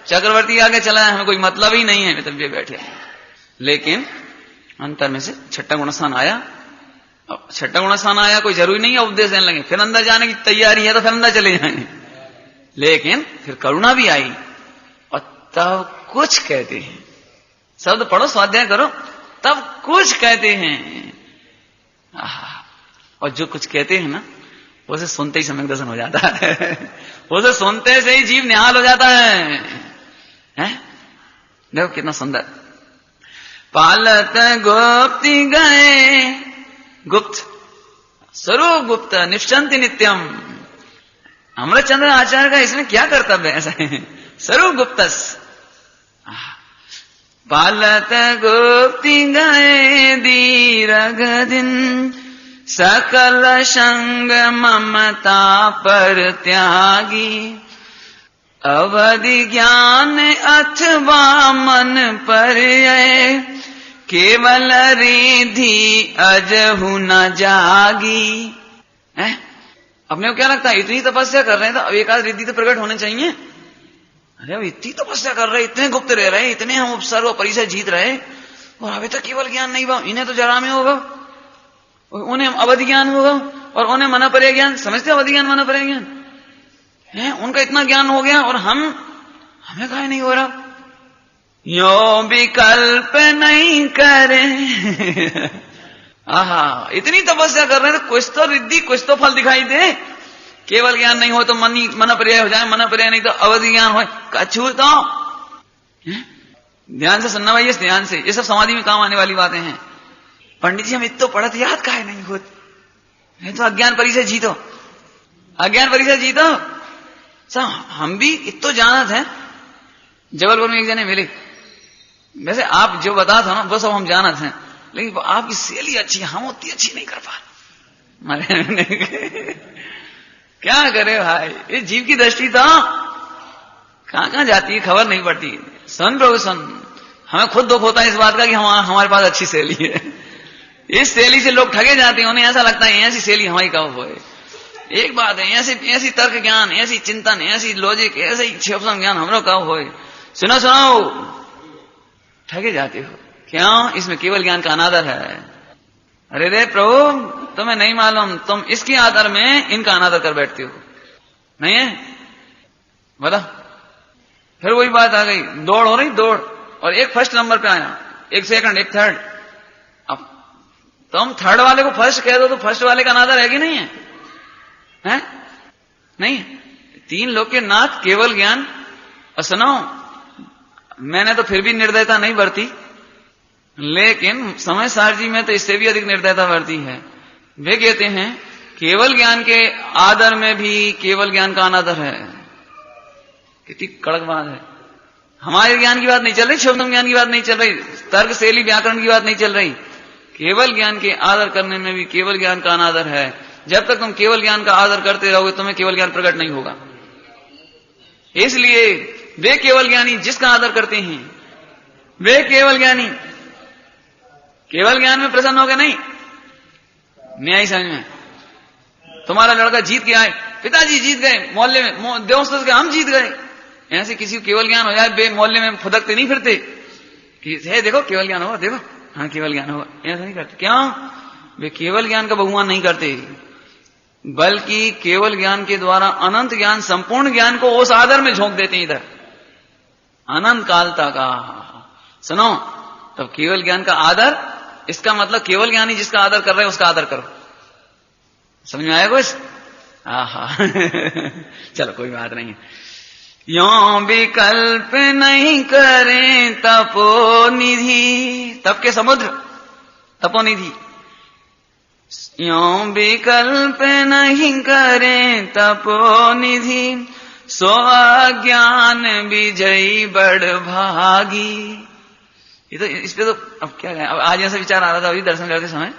चक्रवर्ती आगे चला जाए, हमें कोई मतलब ही नहीं है, तब ये बैठे। लेकिन अंतर में से छठा गुण स्थान आया, अब छठा गुण स्थान आया, कोई जरूरी नहीं है उपदेश देने लगे, फिर अंदर जाने की तैयारी है तो फिर अंदर चले जाएंगे। लेकिन फिर करुणा भी आई, और तब कुछ कहते हैं, शब्द पढ़ो, स्वाध्याय करो, तब कुछ कहते हैं। और जो कुछ कहते हैं ना, उसे सुनते ही सम्यक दर्शन हो जाता है। उसे सुनते से ही जीव निहाल हो जाता है। देखो कितना सुंदर। पालत गुप्ती गए, गुप्त स्वरूप गुप्त, निश्चंति नित्यम। अमृतचंद्र आचार्य का इसमें क्या कर्तव्य है, ऐसा है स्वरूप गुप्तस। पालत गुप्ती गए दीर्घ दिन, सकल संग ममता पर त्यागी। अवधि ज्ञान अथवा मन पर केवल रिधि अजहु न जागी। अपने को क्या लगता है, इतनी तपस्या कर रहे हैं तो अब एक आध रिद्धि तो प्रकट होने चाहिए। अरे अब इतनी तपस्या कर रहे, इतने गुप्त रह रहे, इतने हम उपसर्ग और परिचय जीत रहे, और अभी तक केवल ज्ञान नहीं हुआ। इन्हें तो जरा में होगा, उन्हें अवधि ज्ञान होगा, और उन्हें मना परे ज्ञान। समझते हो अवधि ज्ञान मना परे ज्ञान है, उनका इतना ज्ञान हो गया, और हमें काहे नहीं हो रहा। यो विकल्प नहीं करे। आहा, इतनी तपस्या कर रहे हैं तो कुछ तो रिद्धि, कुछ तो फल दिखाई दे। केवल ज्ञान नहीं हो तो मन पर्याय हो जाए, मन पर्याय नहीं तो अवधि ज्ञान हो, कछु तो। ध्यान से सुनना भाई, ध्यान से, ये सब समाधि में काम आने वाली बातें हैं। पंडित जी हम इतो पढ़त याद काहे नहीं होते, तो अज्ञान परिचय जीतो, अज्ञान परिचय जीतो। सब हम भी इतो जानत हैं। जबलपुर में एक जने मिले, वैसे आप जो बता था ना वो सब हम जानत हैं, लेकिन आपकी शैली अच्छी, हम उतनी अच्छी नहीं कर पा। क्या करे भाई, इस जीव की दृष्टि तो कहां जाती है खबर नहीं पड़ती। सन प्रभु सन, हमें खुद दुख होता है इस बात का कि हमारे पास अच्छी शैली है। इस शैली से लोग ठगे जाते हैं, उन्हें ऐसा लगता है ऐसी शैली हमारी कब होए। एक बात है, ऐसी तर्क ज्ञान, ऐसी चिंतन, ऐसी लॉजिक, ऐसे ही शिवसम ज्ञान हमरो कब होए। सुनो ठगे जाते हो। क्यों? इसमें केवल ज्ञान का अनादर है। अरे रे प्रभु, तुम्हें नहीं मालूम, तुम इसके आदर में इनका अनादर कर बैठते हो, नहीं है? बोला। फिर वही बात आ गई, दौड़ हो रही, दौड़, और एक फर्स्ट नंबर पे आया, एक सेकंड, एक थर्ड। अब तुम थर्ड वाले को फर्स्ट कह दो तो फर्स्ट वाले का अनादर है कि नहीं है? हैं? नहीं है। 3 लोग के नाथ केवल ज्ञान। और सुनो, मैंने तो फिर भी निर्दयता नहीं बरती, लेकिन समय सार जी में तो इससे भी अधिक निर्दयता बरती है। वे कहते हैं केवल ज्ञान के आदर में भी केवल ज्ञान का अनादर है। कितनी कड़क बात है। हमारे ज्ञान की बात नहीं चल रही, शब्दम ज्ञान की बात नहीं चल रही, तर्क शैली व्याकरण की बात नहीं चल रही। केवल ज्ञान के आदर करने में भी केवल ज्ञान का अनादर है। जब तक तुम केवल ज्ञान का आदर करते रहोगे तुम्हें केवल ज्ञान प्रकट नहीं होगा। इसलिए वे केवल ज्ञानी जिसका आदर करते हैं, वे केवल ज्ञानी केवल ज्ञान में प्रसन्न हो गए। नहीं, न्याय समझ में। तुम्हारा लड़का जीत के आए, पिताजी जीत गए, मोहल्ले में दोस्तों के हम जीत गए, ऐसे किसी को केवल ज्ञान हो जाए, बे मोहल्ले में फुदकते नहीं फिरते कि है देखो केवल ज्ञान होगा, देखो हाँ केवल ज्ञान होगा, ऐसा नहीं करते। क्यों? वे केवल ज्ञान का बहुमान नहीं करते, बल्कि केवल ज्ञान के द्वारा अनंत ज्ञान, संपूर्ण ज्ञान को उस आदर में झोंक देते हैं, इधर अनंत काल तक। सुनो, तब केवल ज्ञान का आदर, इसका मतलब केवल ज्ञानी जिसका आदर कर रहे हैं उसका आदर करो। समझ में आया कुछ? आहा चलो कोई बात नहीं है। यों विकल्प नहीं करें तपोनिधि, तप के समुद्र, तपोनिधि। यों विकल्प नहीं करें तपोनिधि, सो अज्ञान विजयी बड़ भागी। ये तो इस पे तो अब क्या है, अब आज ऐसा विचार आ रहा था अभी दर्शन करते समय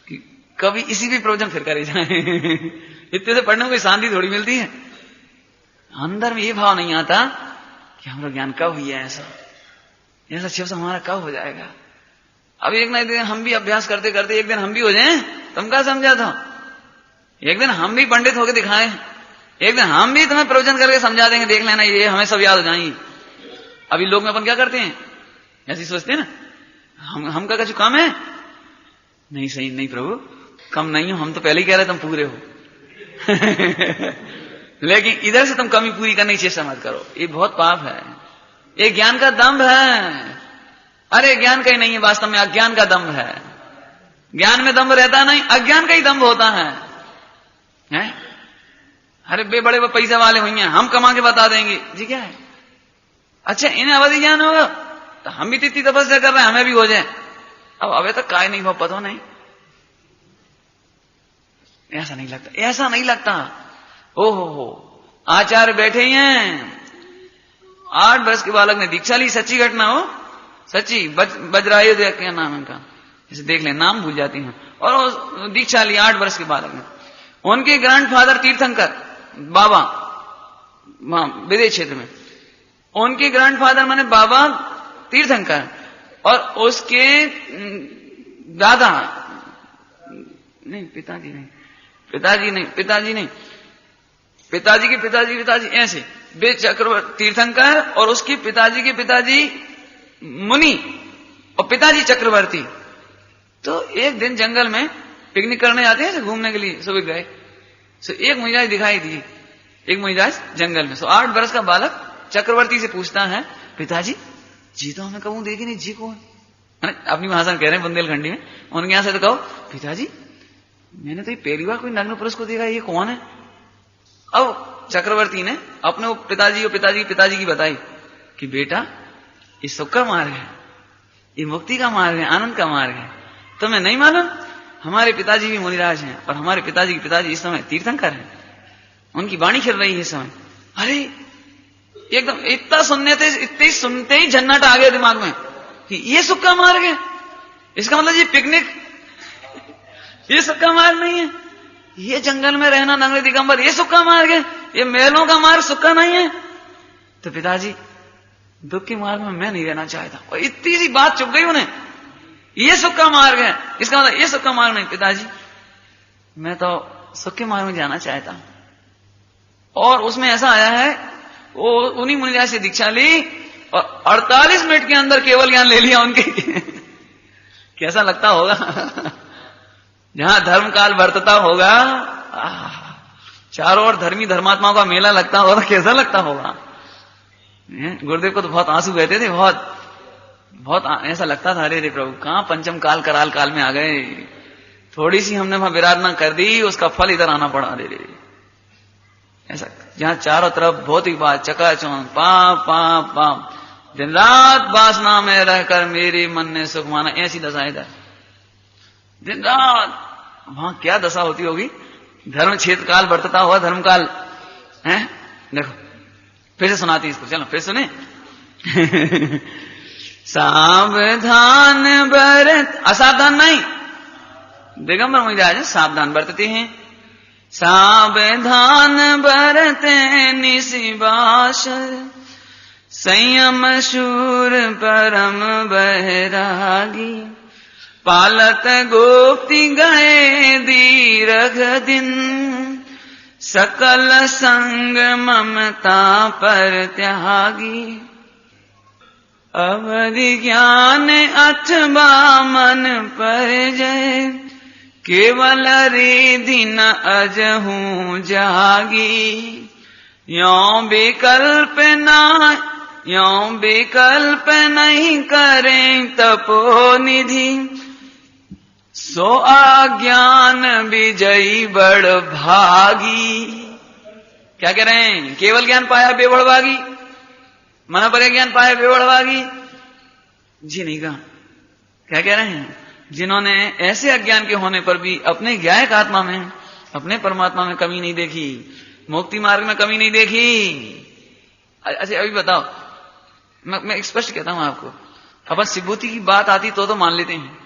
कि कभी इसी भी प्रवचन फिर करे जाए इतने से पढ़ने में कोई शांति थोड़ी मिलती है। अंदर में ये भाव नहीं आता कि हमारा ज्ञान कब हुआ है, ऐसा शिव से हमारा कब हो जाएगा। अब एक ना एक दिन हम भी अभ्यास करते करते एक दिन हम भी हो जाएं। तुम क्या समझा था? एक दिन हम भी पंडित होकर दिखाएं, एक दिन हम भी तुम्हें प्रवचन करके समझा देंगे, देख लेना ये हमें सब याद हो जाएंगी। अभी लोग में अपन क्या करते हैं, ऐसी सोचते हैं ना, हम का कुछ कम है? नहीं, सही नहीं प्रभु, कम नहीं हो, हम तो पहले ही कह रहे तुम पूरे हो लेकिन इधर से तुम कमी पूरी करने की चेष्टा मत करो, ये बहुत पाप है, ये ज्ञान का दम्भ है। अरे ज्ञान का ही नहीं है, वास्तव में अज्ञान का दम्भ है। ज्ञान में दम्भ रहता नहीं, अज्ञान का ही दम्भ होता है? अरे बे बड़े पैसे वाले हुई हैं, हम कमा के बता देंगे जी क्या है। अच्छा इन्हें अवधि ज्ञान होगा तो हम भी तिथि तपस्या कर रहे हैं, हमें भी हो जाए। अब अबे तक काय नहीं हुआ, पता नहीं, ऐसा नहीं लगता, ऐसा नहीं लगता। ओहो, आचार्य बैठे ही हैं, 8 वर्ष के बालक ने दीक्षा ली, सच्ची घटना हो, सच्ची, वज्रायु क्या नाम इनका, इसे देख ले, नाम भूल जाती हैं। और दीक्षा ली 8 वर्ष के बालक ने। उनके ग्रैंडफादर तीर्थंकर बाबा, वहां विदेश क्षेत्र में, उनके ग्रैंडफादर माने बाबा तीर्थंकर, और उसके दादा नहीं, पिताजी नहीं, पिताजी के पिताजी ऐसे वे चक्रवर्ती तीर्थंकर, और उसके पिताजी के पिताजी मुनि, और पिताजी चक्रवर्ती। तो एक दिन जंगल में पिकनिक करने जाते हैं, घूमने के लिए सुबह गए, सो एक मुनिराज दिखाई दी, एक मुनिराज जंगल में। सो 8 वर्ष का बालक चक्रवर्ती से पूछता है, पिताजी जी तो हमें कहूं देखी नहीं, जी कौन? अपनी भाषा में कह रहे हैं बुंदेलखंडी में, उनके यहां से तो कहो, पिताजी मैंने तो ये पहली बार कोई नग्न पुरुष को देखा, ये कौन है? अब चक्रवर्ती ने अपने पिताजी की बताई कि बेटा ये सुख का मार्ग है, ये मुक्ति का मार्ग है, आनंद का मार्ग है। तुम्हें नहीं मालूम, हमारे पिताजी भी मुनिराज हैं, और हमारे पिताजी के पिताजी इस समय तीर्थंकर हैं, उनकी वाणी खिल रही है इस समय। अरे एकदम इतना सुनते ही झन्नाट आ गया दिमाग में कि ये सुख का मार्ग है। इसका मतलब ये पिकनिक, ये सुख का मार्ग नहीं है, ये जंगल में रहना नंगे दिगंबर, ये सुख का मार्ग है, ये महलों का मार्ग सुख का नहीं है। तो पिताजी दुख के मार्ग में मैं नहीं रहना चाहता। और इतनी सी बात चुप गई उन्हें, ये सुख का मार्ग है, इसका मतलब ये सुख का मार्ग नहीं। पिताजी मैं तो सुख के मार्ग में जाना चाहता हूं। और उसमें ऐसा आया है, वो उन्हीं मुनिराज से दीक्षा ली और 48 मिनट के अंदर केवल ज्ञान ले लिया उनके। कैसा लगता होगा? जहां धर्म काल वर्तता होगा, चारों ओर धर्मी धर्मात्माओं का मेला लगता होगा, कैसा लगता होगा? गुरुदेव को तो बहुत आंसू बहते थे, बहुत ऐसा लगता था, अरे प्रभु कहां पंचम काल कराल काल में आ गए, थोड़ी सी हमने वहां विराधना कर दी, उसका फल इधर आना पड़ा। अरे ऐसा जहां चारों तरफ भौतिक बात, चकाचौंध, पाप पाप पाप, दिन रात वासना में रहकर मेरे मन ने सुख माना, ऐसी दशा इधर दिन रात। वहां क्या दशा होती होगी? धर्म क्षेत्र काल वर्तता हुआ धर्म काल है। देखो फिर से सुनाती इसको, चलो फिर सुने। सावधान बरत, असावधान नहीं, दिगंबर मुनिराज सावधान बरतते हैं। सावधान बरते निशिबाशर, संयम शूर परम बहरागी, पालत गोप्ति गए दीर्घ दिन, सकल संग ममता पर त्यागी, अवधि ज्ञान अथवा मन पर जय, केवल रिधि न अजहूं जागी, यों विकल्प नहीं करें तपोनिधि, सो अज्ञान विजयी बड़ भागी। क्या कह रहे हैं? केवल ज्ञान पाया बेबड़ भागी, मन पर ज्ञान पाया बेबड़ भागी जी नहीं कहा। क्या कह रहे हैं? जिन्होंने ऐसे अज्ञान के होने पर भी अपने ज्ञायक आत्मा में, अपने परमात्मा में कमी नहीं देखी, मुक्ति मार्ग में कमी नहीं देखी। अच्छा अभी बताओ, मैं स्पष्ट कहता हूं आपको, अपन सिद्धि की बात आती तो मान लेते हैं,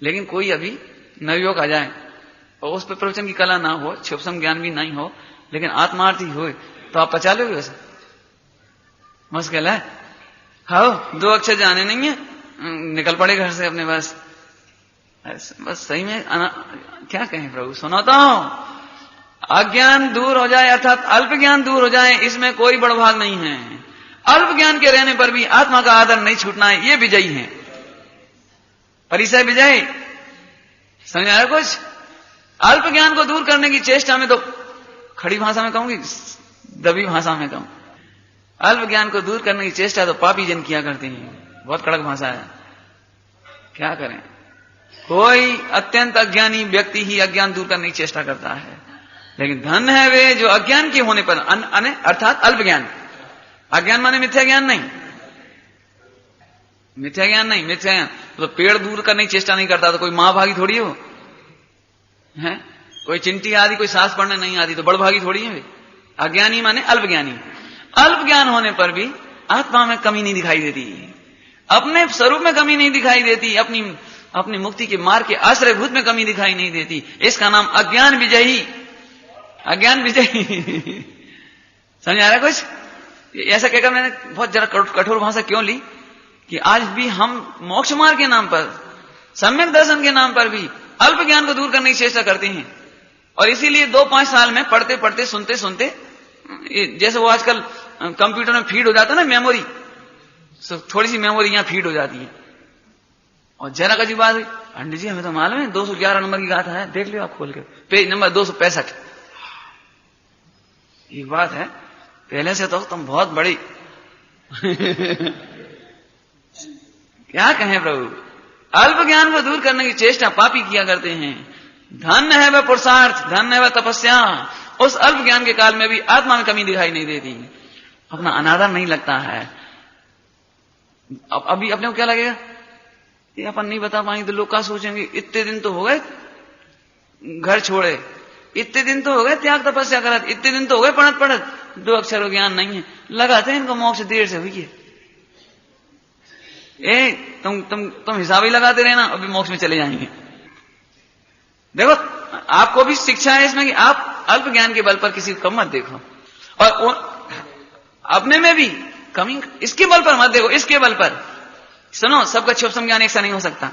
लेकिन कोई अभी नवयुवक आ जाए और उस पर प्रवचन की कला ना हो, क्षुप्सम ज्ञान भी नहीं हो, लेकिन आत्मार्थी हो, तो आप पचा लोगे वैसे? मुश्किल है। हाँ, 2 अक्षर जाने नहीं है, निकल पड़े घर से अपने बस सही में क्या कहें प्रभु, सुनो तो। अज्ञान दूर हो जाए अर्थात अल्प ज्ञान दूर हो जाए, इसमें कोई बड़ भाग नहीं है। अल्प ज्ञान के रहने पर भी आत्मा का आदर नहीं छूटना है, ये विजयी है। परिचय विजय, समझ आया कुछ? अल्प ज्ञान को दूर करने की चेष्टा में, तो खड़ी भाषा में कहूंगी, दबी भाषा में कहूं, अल्प ज्ञान को दूर करने की चेष्टा तो पापी जन किया करते हैं। बहुत कड़क भाषा है, क्या करें? कोई अत्यंत अज्ञानी व्यक्ति ही अज्ञान दूर करने की चेष्टा करता है, लेकिन धन है वे जो अज्ञान के होने पर, अर्थात अल्प ज्ञान, अज्ञान माने मिथ्या ज्ञान नहीं, मिथ्या ज्ञान नहीं, मिथ्या ज्ञान तो पेड़ दूर करने की चेष्टा नहीं करता, तो कोई मां भागी थोड़ी हो है, कोई चिंटी आदि, कोई सास पढ़ने नहीं आती तो बड़ भागी थोड़ी है। अज्ञानी माने अल्प ज्ञानी। अल्प ज्ञान होने पर भी आत्मा में कमी नहीं दिखाई देती, अपने स्वरूप में कमी नहीं दिखाई देती, अपनी मुक्ति के मार्ग के आश्रयभूत में कमी दिखाई नहीं देती। इसका नाम अज्ञान विजयी, अज्ञान विजयी। समझ आ रहा है कुछ? ऐसा कहकर मैंने बहुत जरा कठोर भाषा क्यों ली कि आज भी हम मोक्ष मार्ग के नाम पर, सम्यक दर्शन के नाम पर भी अल्प ज्ञान को दूर करने की चेष्टा करते हैं। और इसीलिए 2-5 साल में पढ़ते पढ़ते सुनते सुनते, जैसे वो आजकल कंप्यूटर में फीड हो जाता है ना मेमोरी, थोड़ी सी मेमोरी यहां फीड हो जाती है। और जरा का जी बात हुई, पंडित जी हमें तो मालूम है 211 नंबर की गाथा है, देख लियो आप खोल के, पेज नंबर 265। एक बात है, पहले से तो तुम बहुत बड़ी क्या कहें प्रभु, अल्प ज्ञान को दूर करने की चेष्टा पापी किया करते हैं। धन है वह पुरुषार्थ, धन है वह तपस्या। उस अल्प ज्ञान के काल में भी आत्मा में कमी दिखाई नहीं देती, अपना अनादर नहीं लगता है। अब अभी अपने को क्या लगेगा, ये अपन नहीं बता पाएंगे तो लोग क्या सोचेंगे, इतने दिन तो हो गए घर छोड़े, इतने दिन तो हो गए त्याग तपस्या करत, इतने दिन तो हो गए पढ़त पढ़त, 2 अक्षर ज्ञान नहीं है, लगाते हैं इनको मोक्ष देर से हुई है। तुम हिसाब ही लगाते रहना, अभी मोक्ष में चले जाएंगे। देखो आपको भी शिक्षा है इसमें कि आप अल्प ज्ञान के बल पर किसी को कम मत देखो, और अपने में भी कमी इसके बल पर मत देखो, इसके बल पर। सुनो, सबका क्षुप्सम ज्ञान एक सा नहीं हो सकता,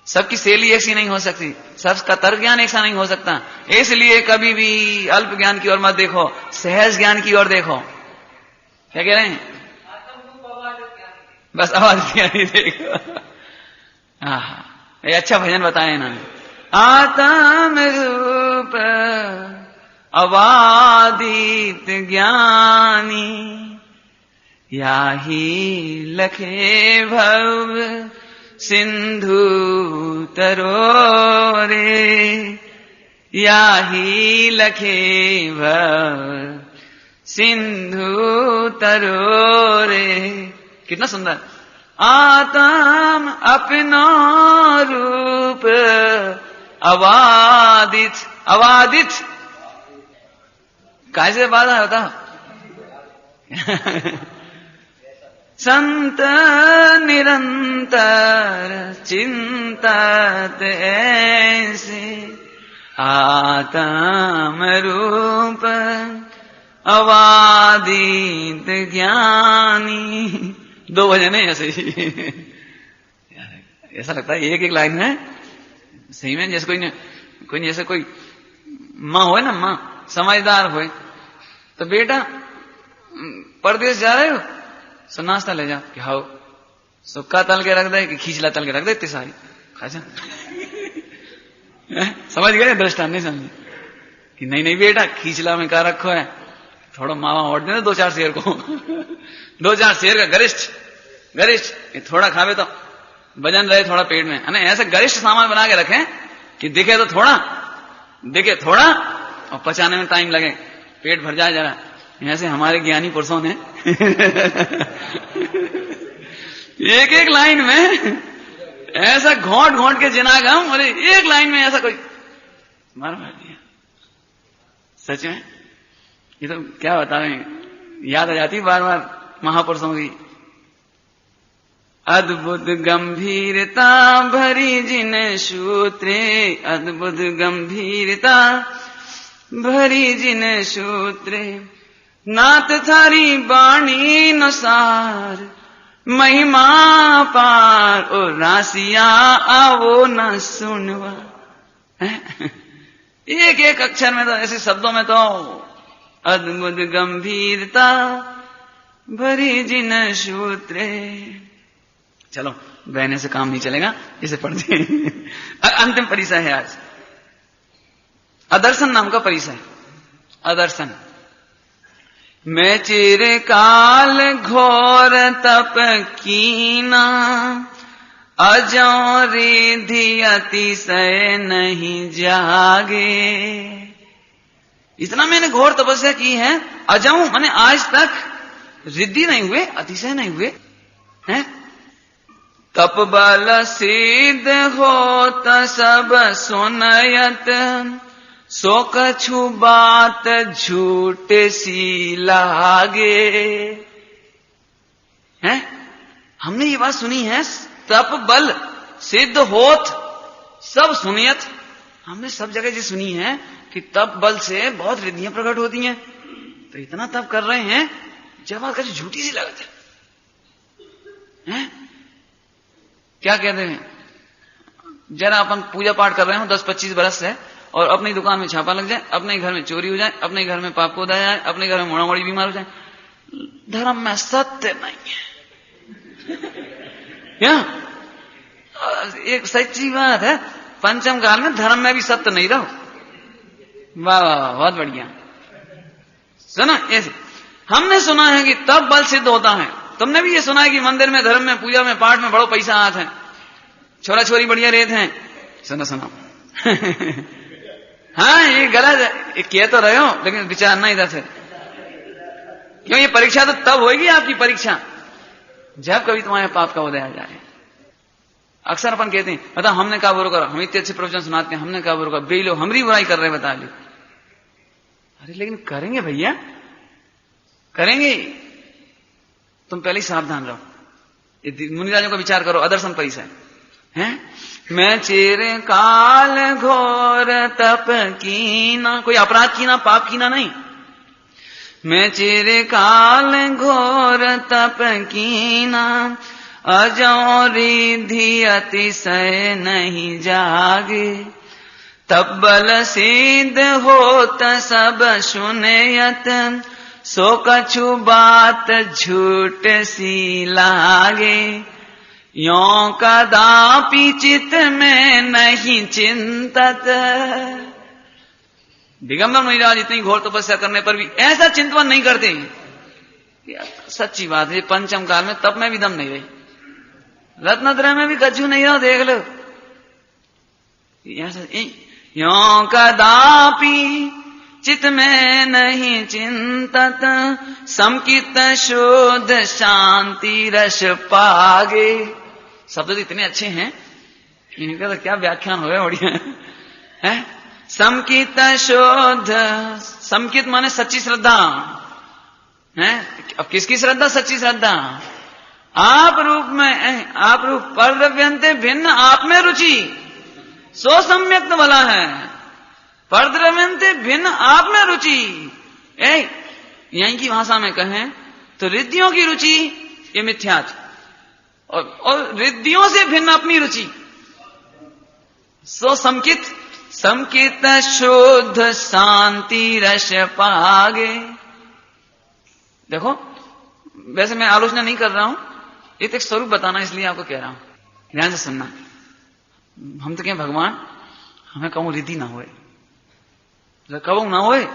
सबकी शैली ऐसी नहीं हो सकती, सबका तर्क ज्ञान ऐसा नहीं हो सकता। इसलिए कभी भी अल्प ज्ञान की ओर मत देखो, सहज ज्ञान की ओर देखो। क्या कह रहे हैं? बस आवाज ज्ञान ही देखो। ये अच्छा भजन बताया इन्होंने। आत्म रूप अबादित ज्ञानी, याही लखे भव सिंधु तरोरे, याही लखे भव सिंधु तरोरे। कितना सुंदर। आत्म अपना रूप अबादित, अबादित कैसे बाधा होता? संत निरंतर चिंतत ऐसे, आत्म रूप अबादित ज्ञानी। दो भजन है ऐसे ही। ऐसा लगता है एक एक लाइन में सही में जैसे कोई जैसे कोई माँ हो ना, माँ समझदार हो तो बेटा परदेश जा रहे हो, सो नाश्ता ले जा कि हाओ, सुक्का तल के रख दे कि खींचला तल के रख दे, इतनी सारी खा जा। समझ गए दृष्टांत? नहीं समझे कि नहीं नहीं बेटा खींचला में क्या रखो है, थोड़ा मावा और दे दो चार शेर को। दो चार शेर का गरिष्ठ गरिष्ठ थोड़ा खावे तो वजन रहे थोड़ा पेट में, है ना। ऐसे गरिष्ठ सामान बना के रखें कि दिखे तो थोड़ा, दिखे थोड़ा और पचाने में टाइम लगे, पेट भर जाए जरा। ऐसे हमारे ज्ञानी पुरुषों ने एक एक लाइन में ऐसा घोंट घोंट के जिनागम, और एक लाइन में ऐसा कोई मार दिया। सच में ये तो क्या बता रहे हैं, याद आ जाती बार बार महापुरुषों की। अद्भुत गंभीरता भरी जिन सूत्रे, अद्भुत गंभीरता भरी जिन सूत्रे, नाथ थारी बाणी नुसार महिमा पार, और रासिया आवो न सुनवा। एक एक अक्षर में तो, ऐसे शब्दों में तो अद्भुत गंभीरता भरी जिन सूत्रे। चलो बहने से काम नहीं चलेगा, इसे पढ़ते हैं। अंतिम परिचय है आज, अदर्शन नाम का परिचय। अदर्शन। मैं चिरकाल घोर तप कीना, अजो रिधि अतिशय नहीं जागे। इतना मैंने घोर तपस्या की है, अजऊ माने आज तक रिद्धि नहीं हुए, अतिशय नहीं हुए हैं। तप बल सिद्ध होत सब सुनयत, सो कछु बात झूठ सी लागे। हैं? हमने ये बात सुनी है, तप बल सिद्ध होत सब सुनियत। हमने सब जगह ये सुनी है कि तप बल से बहुत रिद्धियां प्रकट होती हैं। तो इतना तप कर रहे हैं, जब बात कभी झूठी सी लगती है। क्या कहते हैं, जरा अपन पूजा पाठ कर रहे हो 10-25 बरस से, और अपनी दुकान में छापा लग जाए, अपने घर में चोरी हो जाए, अपने घर में पाप को उदा जाए, अपने घर में मोड़ा मोड़ी बीमार हो जाए, धर्म में सत्य नहीं है। क्या? एक सच्ची बात है, पंचम काल में धर्म में भी सत्य नहीं रहो। वाह वाह वाह, बहुत बढ़िया। सुना, ऐसे हमने सुना है कि तब बल सिद्ध होता है। तुमने भी ये सुना है कि मंदिर में, धर्म में, पूजा में, पाठ में बड़ो पैसा आता है, छोरा छोरी बढ़िया रहते हैं। सुनो सुनो। हाँ ये गलत है, कह तो रहे हो लेकिन विचार ना इधर से। क्यों? ये परीक्षा तो तब होगी आपकी परीक्षा जब कभी तुम्हारे पाप का उदय आ जाए। अक्सर अपन कहते हैं, बता हमने क्या बुरा करा, हम इतने अच्छे प्रवचन सुनाते हैं, हमने क्या बुरा करा, बेलो हमारी बुराई कर रहे बता ली। अरे लेकिन करेंगे भैया, करेंगे। तुम पहले ही सावधान रहो। मुनिराजों का विचार करो, अदर्शन परिचय है। मैं चिर काल घोर तप कीना, कोई अपराध कीना, पाप कीना नहीं। मैं चिर काल घोर तप कीना, अजो रिधि अतिशय नहीं जागे, तब बल सिद्ध होत सब सुनयत, सो कछु बात झूठ सी लागे, यों कदापि चित्त में नहीं चिंतत। दिगंबर मुनिराज इतनी घोर तपस्या करने पर भी ऐसा चिंतन नहीं करते। सच्ची बात है, पंचम काल में तप में भी दम नहीं रही, रत्नत्रय में भी कछु नहीं रहा, देख लो। यों कदापि चित्त में नहीं चिंतत, समकित शुद्ध शांति रस पागे। शब्द तो इतने अच्छे हैं, इनका तो क्या व्याख्यान हो बढ़िया है। समकित शुद्ध, समकित माने सच्ची श्रद्धा है। अब किसकी श्रद्धा? सच्ची श्रद्धा। आप रूप में, आप रूप पर द्रव्यंते भिन्न, आप में रुचि, सो सम्यक्त भला है। पर द्रव्यंते भिन्न, आप में रुचि। यहीं की भाषा में कहें तो रिद्धियों की रुचि ये मिथ्यात्व, और रिद्धियों से भिन्न अपनी रुचि, सो समकित, समकित शुद्ध शांति रस पागे। देखो, वैसे मैं आलोचना नहीं कर रहा हूं, ये तो एक स्वरूप बताना इसलिए आपको कह रहा हूं, ध्यान से सुनना। हम तो कहें भगवान हमें कहूं रिद्धि ना होए, कहूं ना होए।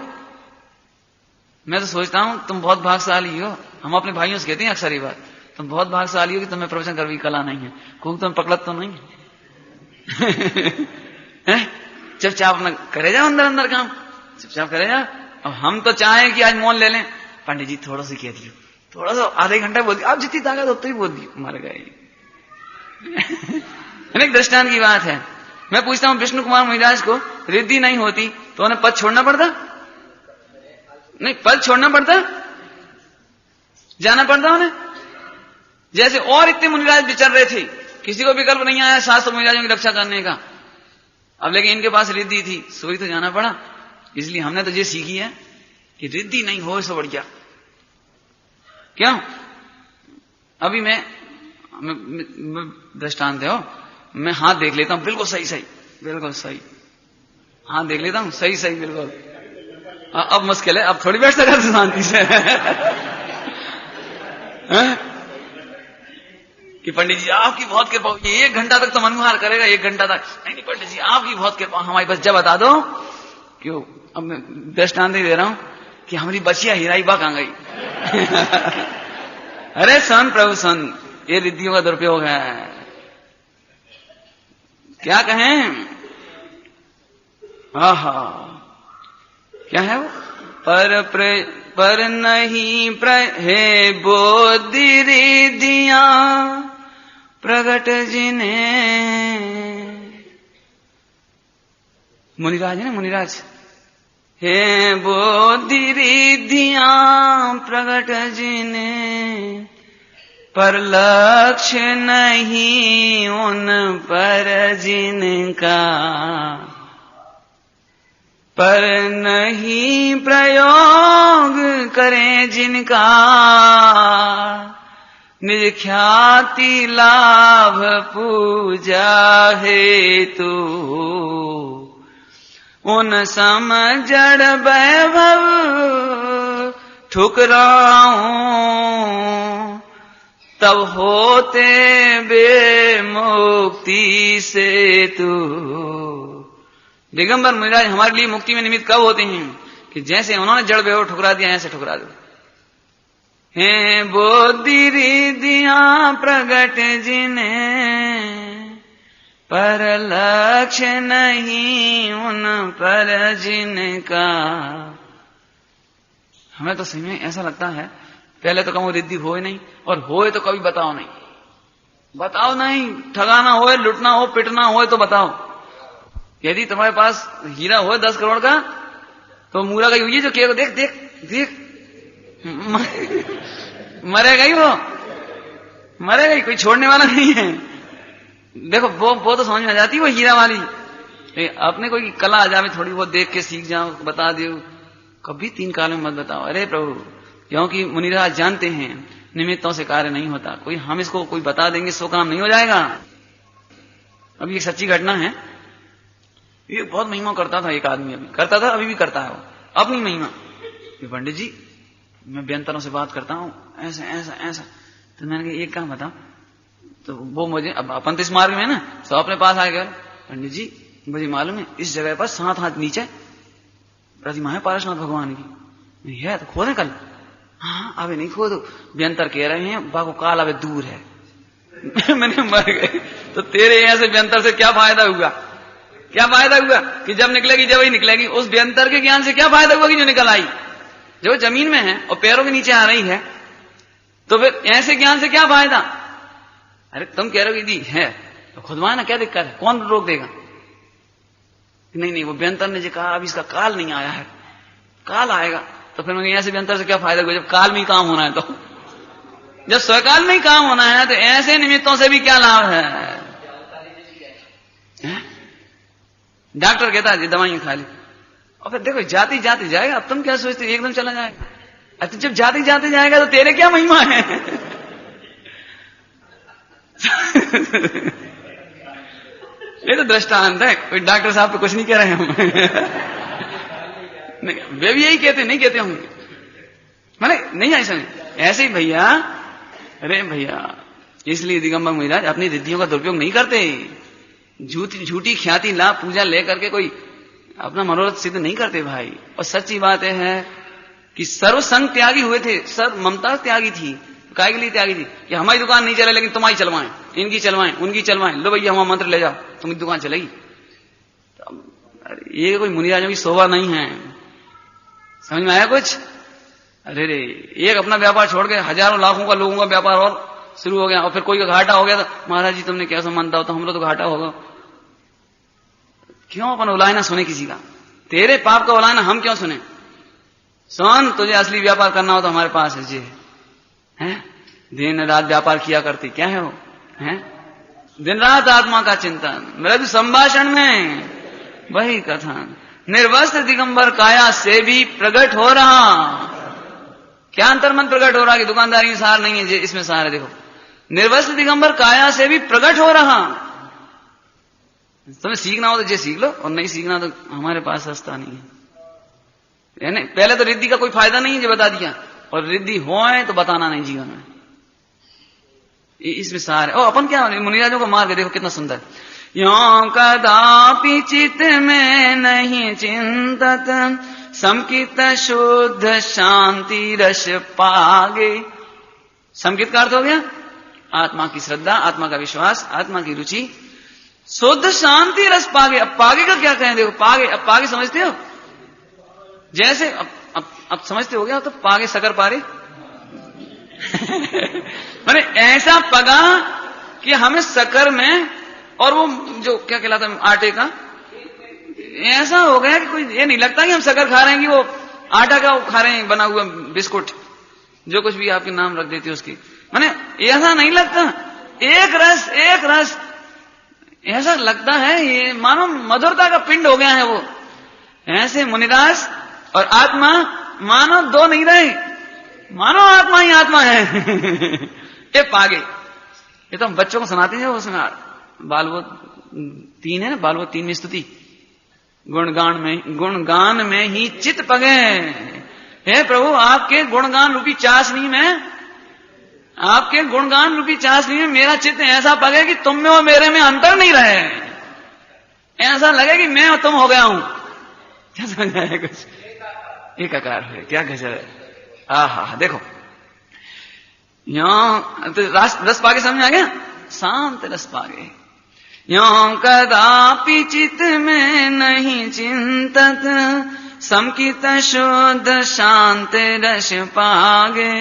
मैं तो सोचता हूं तुम बहुत भाग्यशाली हो। हम अपने भाइयों से कहते हैं अक्सर ये बात, तुम बहुत भाग्यशाली हो कि तुम्हें प्रवचन करने की कला नहीं है, खूब तुम पकड़त तो नहीं है। चुपचाप अपना करे जाओ, अंदर अंदर काम चुपचाप करे जाओ। अब हम तो चाहें कि आज मौन ले लें, पंडित जी थोड़ा सा कह दियो, थोड़ा सा आधे घंटा बोल दिया, आप जितनी ताकत हो तो ही बोल दी, मर गए। एक दृष्टांत की बात है। मैं पूछता हूं विष्णु कुमार मुनिराज को रिद्धि नहीं होती तो उन्हें पद छोड़ना पड़ता? नहीं, पद छोड़ना पड़ता, जाना पड़ता उन्हें। जैसे और इतने मुनिराज विचर रहे थे, किसी को विकल्प नहीं आया शास्त्र मुनिराजों की रक्षा करने का। अब लेकिन इनके पास रिद्धि थी, सोई तो जाना पड़ा। इसलिए हमने तो ये सीखी है कि रिद्धि नहीं हो सो बढ़ गया। क्यों? अभी मैं दृष्टांत है, मैं हाथ देख लेता हूं, बिल्कुल सही सही, बिल्कुल सही, हाथ देख लेता हूं सही सही बिल्कुल। अब मुश्किल है, अब थोड़ी बैठ सकता शांति से कि पंडित जी आपकी बहुत कृपा, ये 1 घंटा तक तो मनोहार करेगा, 1 घंटा तक। नहीं पंडित जी आपकी बहुत कृपा, हमारी बस जब बता दो। क्यों? अब मैं दृष्टांत ही दे रहा हूं कि हमारी बचिया हीराई बा कहां गई। अरे सन प्रभु सन, ये रिद्धियों का दुरुपयोग है। क्या कहें? आहा, क्या है वो? पर नहीं हे बोधि रिद्धियां प्रगट जिन्हें। मुनिराज है ना, मुनिराज। हे बोधि रिद्धियां प्रगट जिन्हें, पर लक्ष्य नहीं उन पर जिनका, पर नहीं प्रयोग करें जिनका, निज ख्याति लाभ पूजा हेतु, उन सम जड़ वैभव ठुकराऊं, तब होते बेमुक्ति से तू। दिगंबर मुनिराज हमारे लिए मुक्ति में निमित्त कब होते हैं? कि जैसे उन्होंने जड़ वैभव ठुकरा दिया, ऐसे ठुकरा दो। हे बोधि रिद्धियां प्रगट जिन्हें, पर लक्ष्य नहीं उन पर जिनका। हमें तो सही में ऐसा लगता है, पहले तो कहूं रिद्धि होए नहीं, और होए तो कभी बताओ नहीं, बताओ नहीं। ठगाना होए, लुटना हो, पिटना होए तो बताओ। यदि तुम्हारे पास हीरा हो 10 करोड़ का, तो मूरा का ये जो किया, देख देख देख, मरेगा ही वो, मरेगा ही, कोई छोड़ने वाला नहीं है। देखो वो तो समझ में आ जाती है वो हीरा वाली। अपने कोई कला आ जाए, थोड़ी बहुत देख के सीख जाओ, बता दो, कभी 3 काल में मत बताओ। अरे प्रभु, क्योंकि मुनिराज जानते हैं निमित्तों से कार्य नहीं होता। कोई हम इसको कोई बता देंगे सो काम नहीं हो जाएगा। अभी एक सच्ची घटना है, ये बहुत महिमा करता था एक आदमी, अभी करता था, अभी भी करता है वो अपनी महिमा। पंडित जी मैं व्यंतरों से बात करता हूँ, ऐसा ऐसा ऐसा। तो मैंने कहा एक काम बताओ। तो वो मुझे, अब अपन तो इस मार्ग में ना, तो अपने पास आ गया, पंडित जी मुझे मालूम है इस जगह पर 7 हाथ नीचे प्रतिमा है पारसनाथ भगवान की, है तो खोदे कल। हाँ अभी नहीं खोदो, व्यंतर कह रहे हैं बाको काल अभी दूर है। मैंने मर गए। तो तेरे ऐसे व्यंतर से क्या फायदा हुआ? क्या फायदा हुआ कि जब निकलेगी जब ही निकलेगी। उस व्यंतर के ज्ञान से क्या फायदा हुआ कि जो निकल आई, जो जमीन में है और पैरों के नीचे आ रही है, तो फिर ऐसे ज्ञान से क्या फायदा? अरे तुम कह रहे हो कि है तो खुदवाए ना, क्या दिक्कत है, कौन रोक देगा? नहीं नहीं वो व्यंतर ने जो कहा अभी इसका काल नहीं आया है, काल आएगा। तो फिर मैं ऐसे व्यंतर से क्या फायदा हुआ जब काल में ही काम होना है? तो जब स्वकाल में ही काम होना है तो ऐसे निमित्तों से भी क्या लाभ है? डॉक्टर कहता है दवाइयां खा ली, और फिर देखो जाती जाती जाएगा। अब तुम क्या सोचते एकदम चला जाएगा? अच्छा जब जाती जाते जाएगा तो तेरे क्या महिमा है? ये तो दृष्टांत है, कोई डॉक्टर साहब तो कुछ नहीं कह रहे हम। नहीं, वे भी यही कहते, नहीं कहते होंगे, माने नहीं ऐसा नहीं, ऐसे ही भैया। अरे भैया इसलिए दिगंबर महाराज अपनी रिद्धियों का दुरुपयोग नहीं करते। झूठी ख्याति लाभ पूजा लेकर के कोई अपना मनोरथ सिद्ध नहीं करते भाई। और सच्ची बात है कि सर्व संग त्यागी हुए थे, सर्व ममता त्यागी थी। काय के लिए त्यागी थी? कि हमारी दुकान नहीं चले लेकिन तुम्हारी चलवाएं, इनकी चलवाएं, उनकी चलवाएं, लो भैया हमारा मंत्र ले जाओ, तुम्हारी दुकान चलेगी। ये कोई मुनिराजों की शोभा नहीं है। समझ में आया कुछ? अरे रे एक अपना व्यापार छोड़ के हजारों लाखों का लोगों का व्यापार और शुरू हो गया, और फिर कोई का घाटा हो गया तो महाराज जी तुमने कैसा मानता हो, तो हम लोग तो घाटा होगा। क्यों अपन उलायना सुने किसी का? तेरे पाप का उलायना हम क्यों सुने? सुन, तुझे असली व्यापार करना हो तो हमारे पास है जी, है दिन रात व्यापार किया करती, क्या है वो, है दिन रात आत्मा का चिंतन, मृदु संभाषण में वही कथन। निर्वस्त्र दिगंबर काया से भी प्रकट हो रहा। क्या अंतर्मन प्रकट हो रहा कि दुकानदारी में सार नहीं है? इसमें सार है, देखो। निर्वस्त्र दिगंबर काया से भी प्रकट हो रहा। तुम्हें सीखना हो तो जे सीख लो, और नहीं सीखना तो हमारे पास रास्ता नहीं है। पहले तो रिद्धि का कोई फायदा नहीं है जो बता दिया, और रिद्धि होए तो बताना नहीं जीवन में। इसमें सार है। अपन क्या मुनिराजों को मार्ग देखो कितना सुंदर। यों कदापि चित्त में नहीं चिंतत, समकित शुद्ध शांति रस पागे। समकित का अर्थ हो गया आत्मा की श्रद्धा, आत्मा का विश्वास, आत्मा की रुचि, शुद्ध शांति रस पागे। अब पागे का क्या कहें? देखो पागे, अब पागे समझते हो? जैसे अब समझते हो गया तो पागे शकर पारे। माने ऐसा पगा कि हमें शकर में, और वो जो क्या कहलाता है आटे का, ऐसा हो गया कि कोई ये नहीं लगता कि हम शक्कर खा रहे हैं, कि वो आटा का खा रहे हैं, बना हुआ बिस्कुट, जो कुछ भी आपके नाम रख देते हो उसकी। माने ऐसा नहीं लगता। एक रस ऐसा लगता है ये मानो मधुरता का पिंड हो गया है वो। ऐसे मुनिराज और आत्मा मानो दो नहीं रहे, मानो आत्मा ही आत्मा है। ये पागे। ये तो हम बच्चों को सुनाते हैं, उसमें बालवोत 3 है ना, बालवोत 3 में स्तुति, गुणगान में ही चित पगे। हे प्रभु आपके गुणगान रूपी चाशनी में, आपके गुणगान रूपी चाशनी में मेरा चित्त ऐसा पगे कि तुम में और मेरे में अंतर नहीं रहे, ऐसा लगे कि मैं और तुम हो गया हूं। क्या समझ आया कुछ? एक आकार है, क्या गजब है। आहा देखो यहां तो रस पागे समझ आ गया, शांत रस पागे। यों कदापि चित्त में नहीं चिंतत, समकित शुद्ध शांत रस पागे।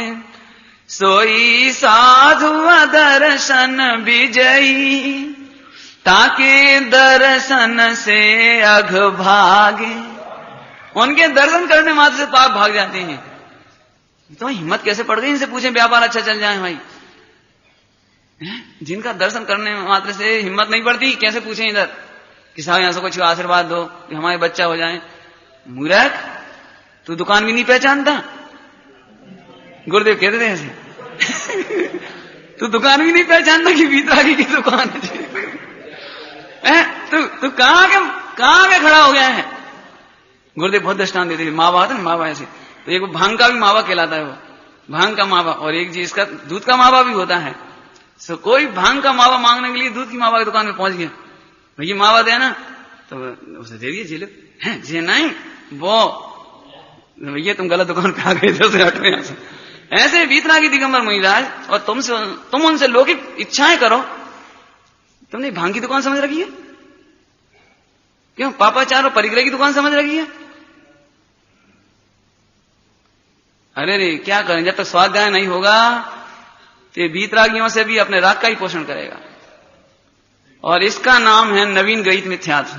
सोई साधु दर्शन विजयी, ताके दर्शन से अघ भागे। उनके दर्शन करने मात्र से पाप भाग जाते हैं। तो हिम्मत कैसे पड़ गई इनसे पूछें व्यापार अच्छा चल जाए भाई। जिनका दर्शन करने मात्र से हिम्मत नहीं पड़ती, कैसे पूछें इधर कि साहब यहां से कुछ आशीर्वाद दो कि हमारे बच्चा हो जाए। मूर्ख, तू दुकान भी नहीं पहचानता। गुरुदेव कहते थे ऐसे, तू दुकान भी नहीं पहचानता कि वीतरागी की दुकान है। तू कहां के खड़ा हो गया है। गुरुदेव बहुत दृष्टांत देते थे, मावा होता है ना, मावा ऐसे, तो एक भांग का भी मावा कहलाता है, वो भांग का मावा, और एक जी इसका दूध का मावा भी होता है। सो कोई भांग का मावा मांगने के लिए दूध की मावा की दुकान में पहुंच गया, भैया मावा देना, तो उसे दे दिए, झेले हैं जी, नहीं वो भैया तुम गलत दुकान पे आ गए थे, उसे हटो यहां से। ऐसे वीतरागी दिगंबर मुनिराज, और तुम उनसे लौकिक इच्छाएं करो। तुमने भांग की दुकान समझ रखी है, क्यों पापाचार और परिग्रह की दुकान समझ रखी है। अरे रे क्या करें, जब तक स्वाध्याय नहीं होगा तो वीतरागियों से भी अपने राग का ही पोषण करेगा, और इसका नाम है नवीन ग्रहित मिथ्यात्व।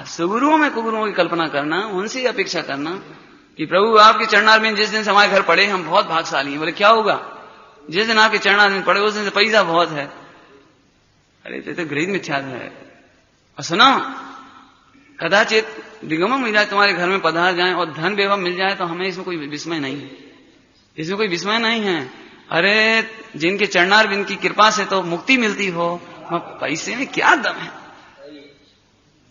सुगुरुओं में कुगुरुओं की कल्पना करना, उनसे अपेक्षा करना कि प्रभु आपके चरणारविंद जिस दिन से हमारे घर पड़े हम बहुत भाग्यशाली हैं। बोले क्या होगा, जिस दिन आपके चरणारविंद पड़े उस दिन से पैसा बहुत है। अरे तो ग्रहित मिथ्यात्व है। और सुनो, कदाचित दिगंबर मुनिराज तुम्हारे घर में पधार जाए और धन वैभव मिल जाए तो हमें इसमें कोई विस्मय नहीं है, इसमें कोई विस्मय नहीं है। अरे जिनके चरणारविंद की कृपा से तो मुक्ति मिलती हो, पैसे में क्या दम है।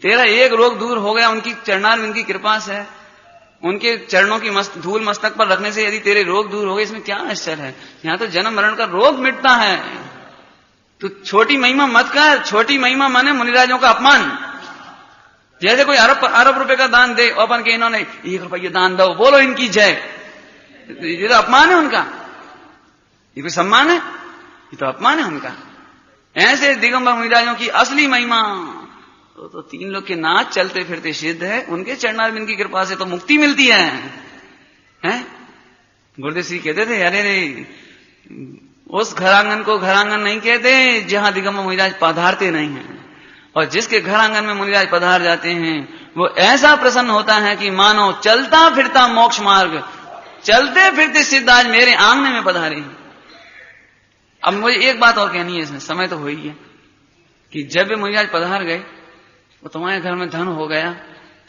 तेरा एक रोग दूर हो गया उनकी चरणारविंद की कृपा से, उनके चरणों की धूल मस्तक पर रखने से यदि तेरे रोग दूर हो गए, इसमें क्या आश्चर्य है। यहां तो जन्म मरण का रोग मिटता है। तो छोटी महिमा मत कर, छोटी महिमा माने मुनिराजों का अपमान। जैसे कोई अरब रुपए का दान दे, अपन के इन्होंने 1 रुपया दान दो, बोलो इनकी जय, ये तो अपमान है उनका, ये कोई सम्मान है, ये तो अपमान है उनका। ऐसे दिगंबर मुनिराजों की असली महिमा तो 3 लोग के नाच चलते फिरते सिद्ध है, उनके चरणारविंद की कृपा से तो मुक्ति मिलती है, हैं? गुरुदेव श्री कहते थे, अरे रे उस घरांगन को घरांगन नहीं कहते जहां दिगंबर मुनिराज पधारते नहीं हैं, और जिसके घर आंगन में मुनिराज पधार जाते हैं वो ऐसा प्रसन्न होता है कि मानो चलता फिरता मोक्ष मार्ग, चलते फिरते सिद्ध आज मेरे आंगन में पधारे हैं। अब मुझे एक बात और कहनी है, इसमें समय तो हो ही है, कि जब वे मुनिराज पधार गए वो तुम्हारे घर में धन हो गया,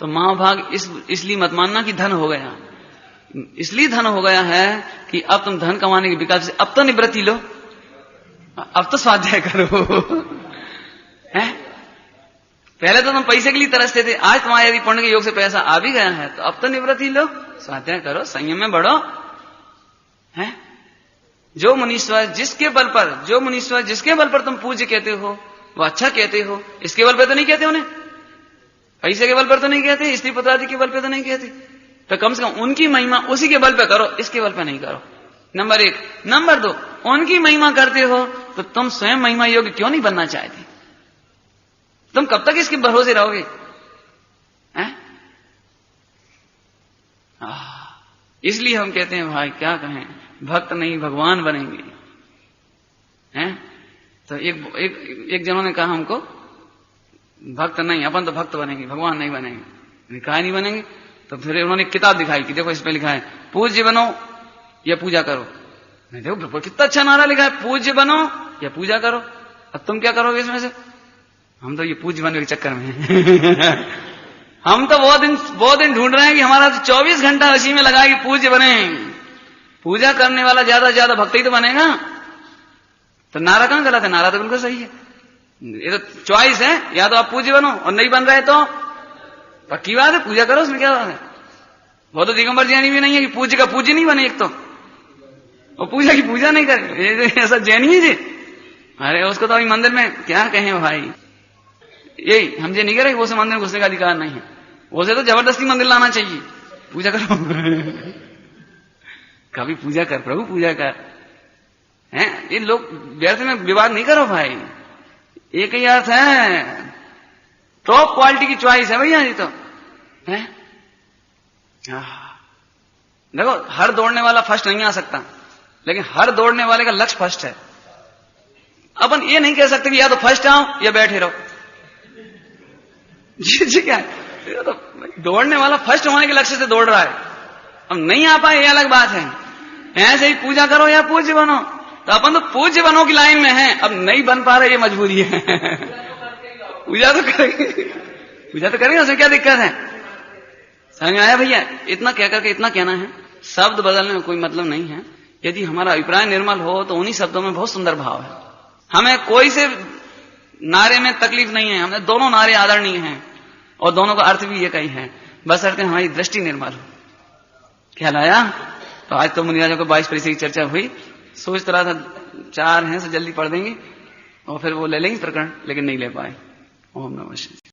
तो मां भाग इसलिए मत मानना कि धन हो गया, इसलिए धन हो गया है कि अब तुम धन कमाने के विकल्प से अब तो निवृत्ति लो, अब तो स्वाध्याय करो। है पहले तो तुम पैसे के लिए तरसते थे, आज तुम्हारे यदि पुण्य के योग से पैसा आ भी गया है तो अब तो निवृत्ति लो, स्वाध्याय करो, संयम में बढ़ो। है जो मुनीश्वर जिसके बल पर तुम पूज्य कहते हो वो अच्छा कहते हो, इसके बल पे तो नहीं कहते, उन्हें पैसे के बल पर तो नहीं कहते, स्त्री पुत्र आदि के बल पे तो नहीं कहते, तो कम से कम उनकी महिमा उसी के बल पे करो, इसके बल पे नहीं करो। नंबर 1। नंबर 2, उनकी महिमा करते हो तो तुम स्वयं महिमा योग्य क्यों नहीं बनना चाहते? तुम कब तक इसके भरोसे रहोगे? इसलिए हम कहते हैं भाई क्या कहें, भक्त नहीं भगवान बनेंगे। हैं तो एक जनों ने कहा हमको, भक्त नहीं, अपन तो भक्त बनेंगे, भगवान नहीं बनेंगे। कहा नहीं बनेंगे, तो फिर उन्होंने किताब दिखाई कि देखो इस पे लिखा है पूज्य बनो या पूजा करो। मैं देखो कितना अच्छा नारा लिखा है, पूज्य बनो या पूजा करो। अब तुम क्या करोगे इसमें से? हम तो ये पूज्य बनने के चक्कर में हम तो बहुत दिन ढूंढ रहे हैं कि हमारा तो 24 घंटा इसी में लगा कि पूज्य बने। पूजा करने वाला ज्यादा से ज्यादा भक्त ही तो बनेगा। तो नारा कहां गलत है? नारा तो बिल्कुल सही है। ये तो चॉइस है, या तो आप पूज्य बनो और नहीं बन रहे तो पक्की बात है पूजा करो, उसमें क्या बात है। वो तो दिगंबर जैनी भी नहीं है कि पूज्य का पूज्य नहीं बने, एक तो वो पूजा की पूजा नहीं करे, ऐसा जैनी है जी। अरे उसको तो अभी मंदिर में क्या कहें भाई, यही हम जे नहीं कह रहे वो से मंदिर घुसने का अधिकार नहीं है, वो से तो जबरदस्ती मंदिर लाना चाहिए। पूजा करो कभी पूजा कर प्रभु, पूजा कर। हैं ये लोग व्यर्थ में विवाद नहीं करो भाई, एक ही अर्थ है, टॉप क्वालिटी की चॉइस है भैया ये तो है। देखो हर दौड़ने वाला फर्स्ट नहीं आ सकता, लेकिन हर दौड़ने वाले का लक्ष्य फर्स्ट है। अपन ये नहीं कह सकते कि या तो फर्स्ट आओ या बैठे रहो। जी क्या है, तो दौड़ने वाला फर्स्ट होने के लक्ष्य से दौड़ रहा है, अब नहीं आ पाए ये अलग बात है। ऐसे ही पूजा करो या पूज्य बनो, तो अपन तो पूज्य बनो की लाइन में है, अब नहीं बन पा रहे ये मजबूरी है। पूजा तो करेंगे, उसमें क्या दिक्कत है? समझ में आया भैया? इतना कह करके इतना कहना है, शब्द बदलने में कोई मतलब नहीं है। यदि हमारा अभिप्राय निर्मल हो तो उन्हीं शब्दों में बहुत सुंदर भाव है। हमें कोई से नारे में तकलीफ नहीं है, हमें दोनों नारे आदरणीय हैं और दोनों का अर्थ भी एक ही है, बस अर्थ हमारी दृष्टि निर्मल हो। ख्याल आया? तो आज तो मुनिराजों को 22 परिचय की चर्चा हुई। सोच रहा था 4 हैं तो जल्दी पढ़ देंगे और फिर वो ले लेंगे प्रकरण, लेकिन नहीं ले पाए। ओम नमः शिवाय।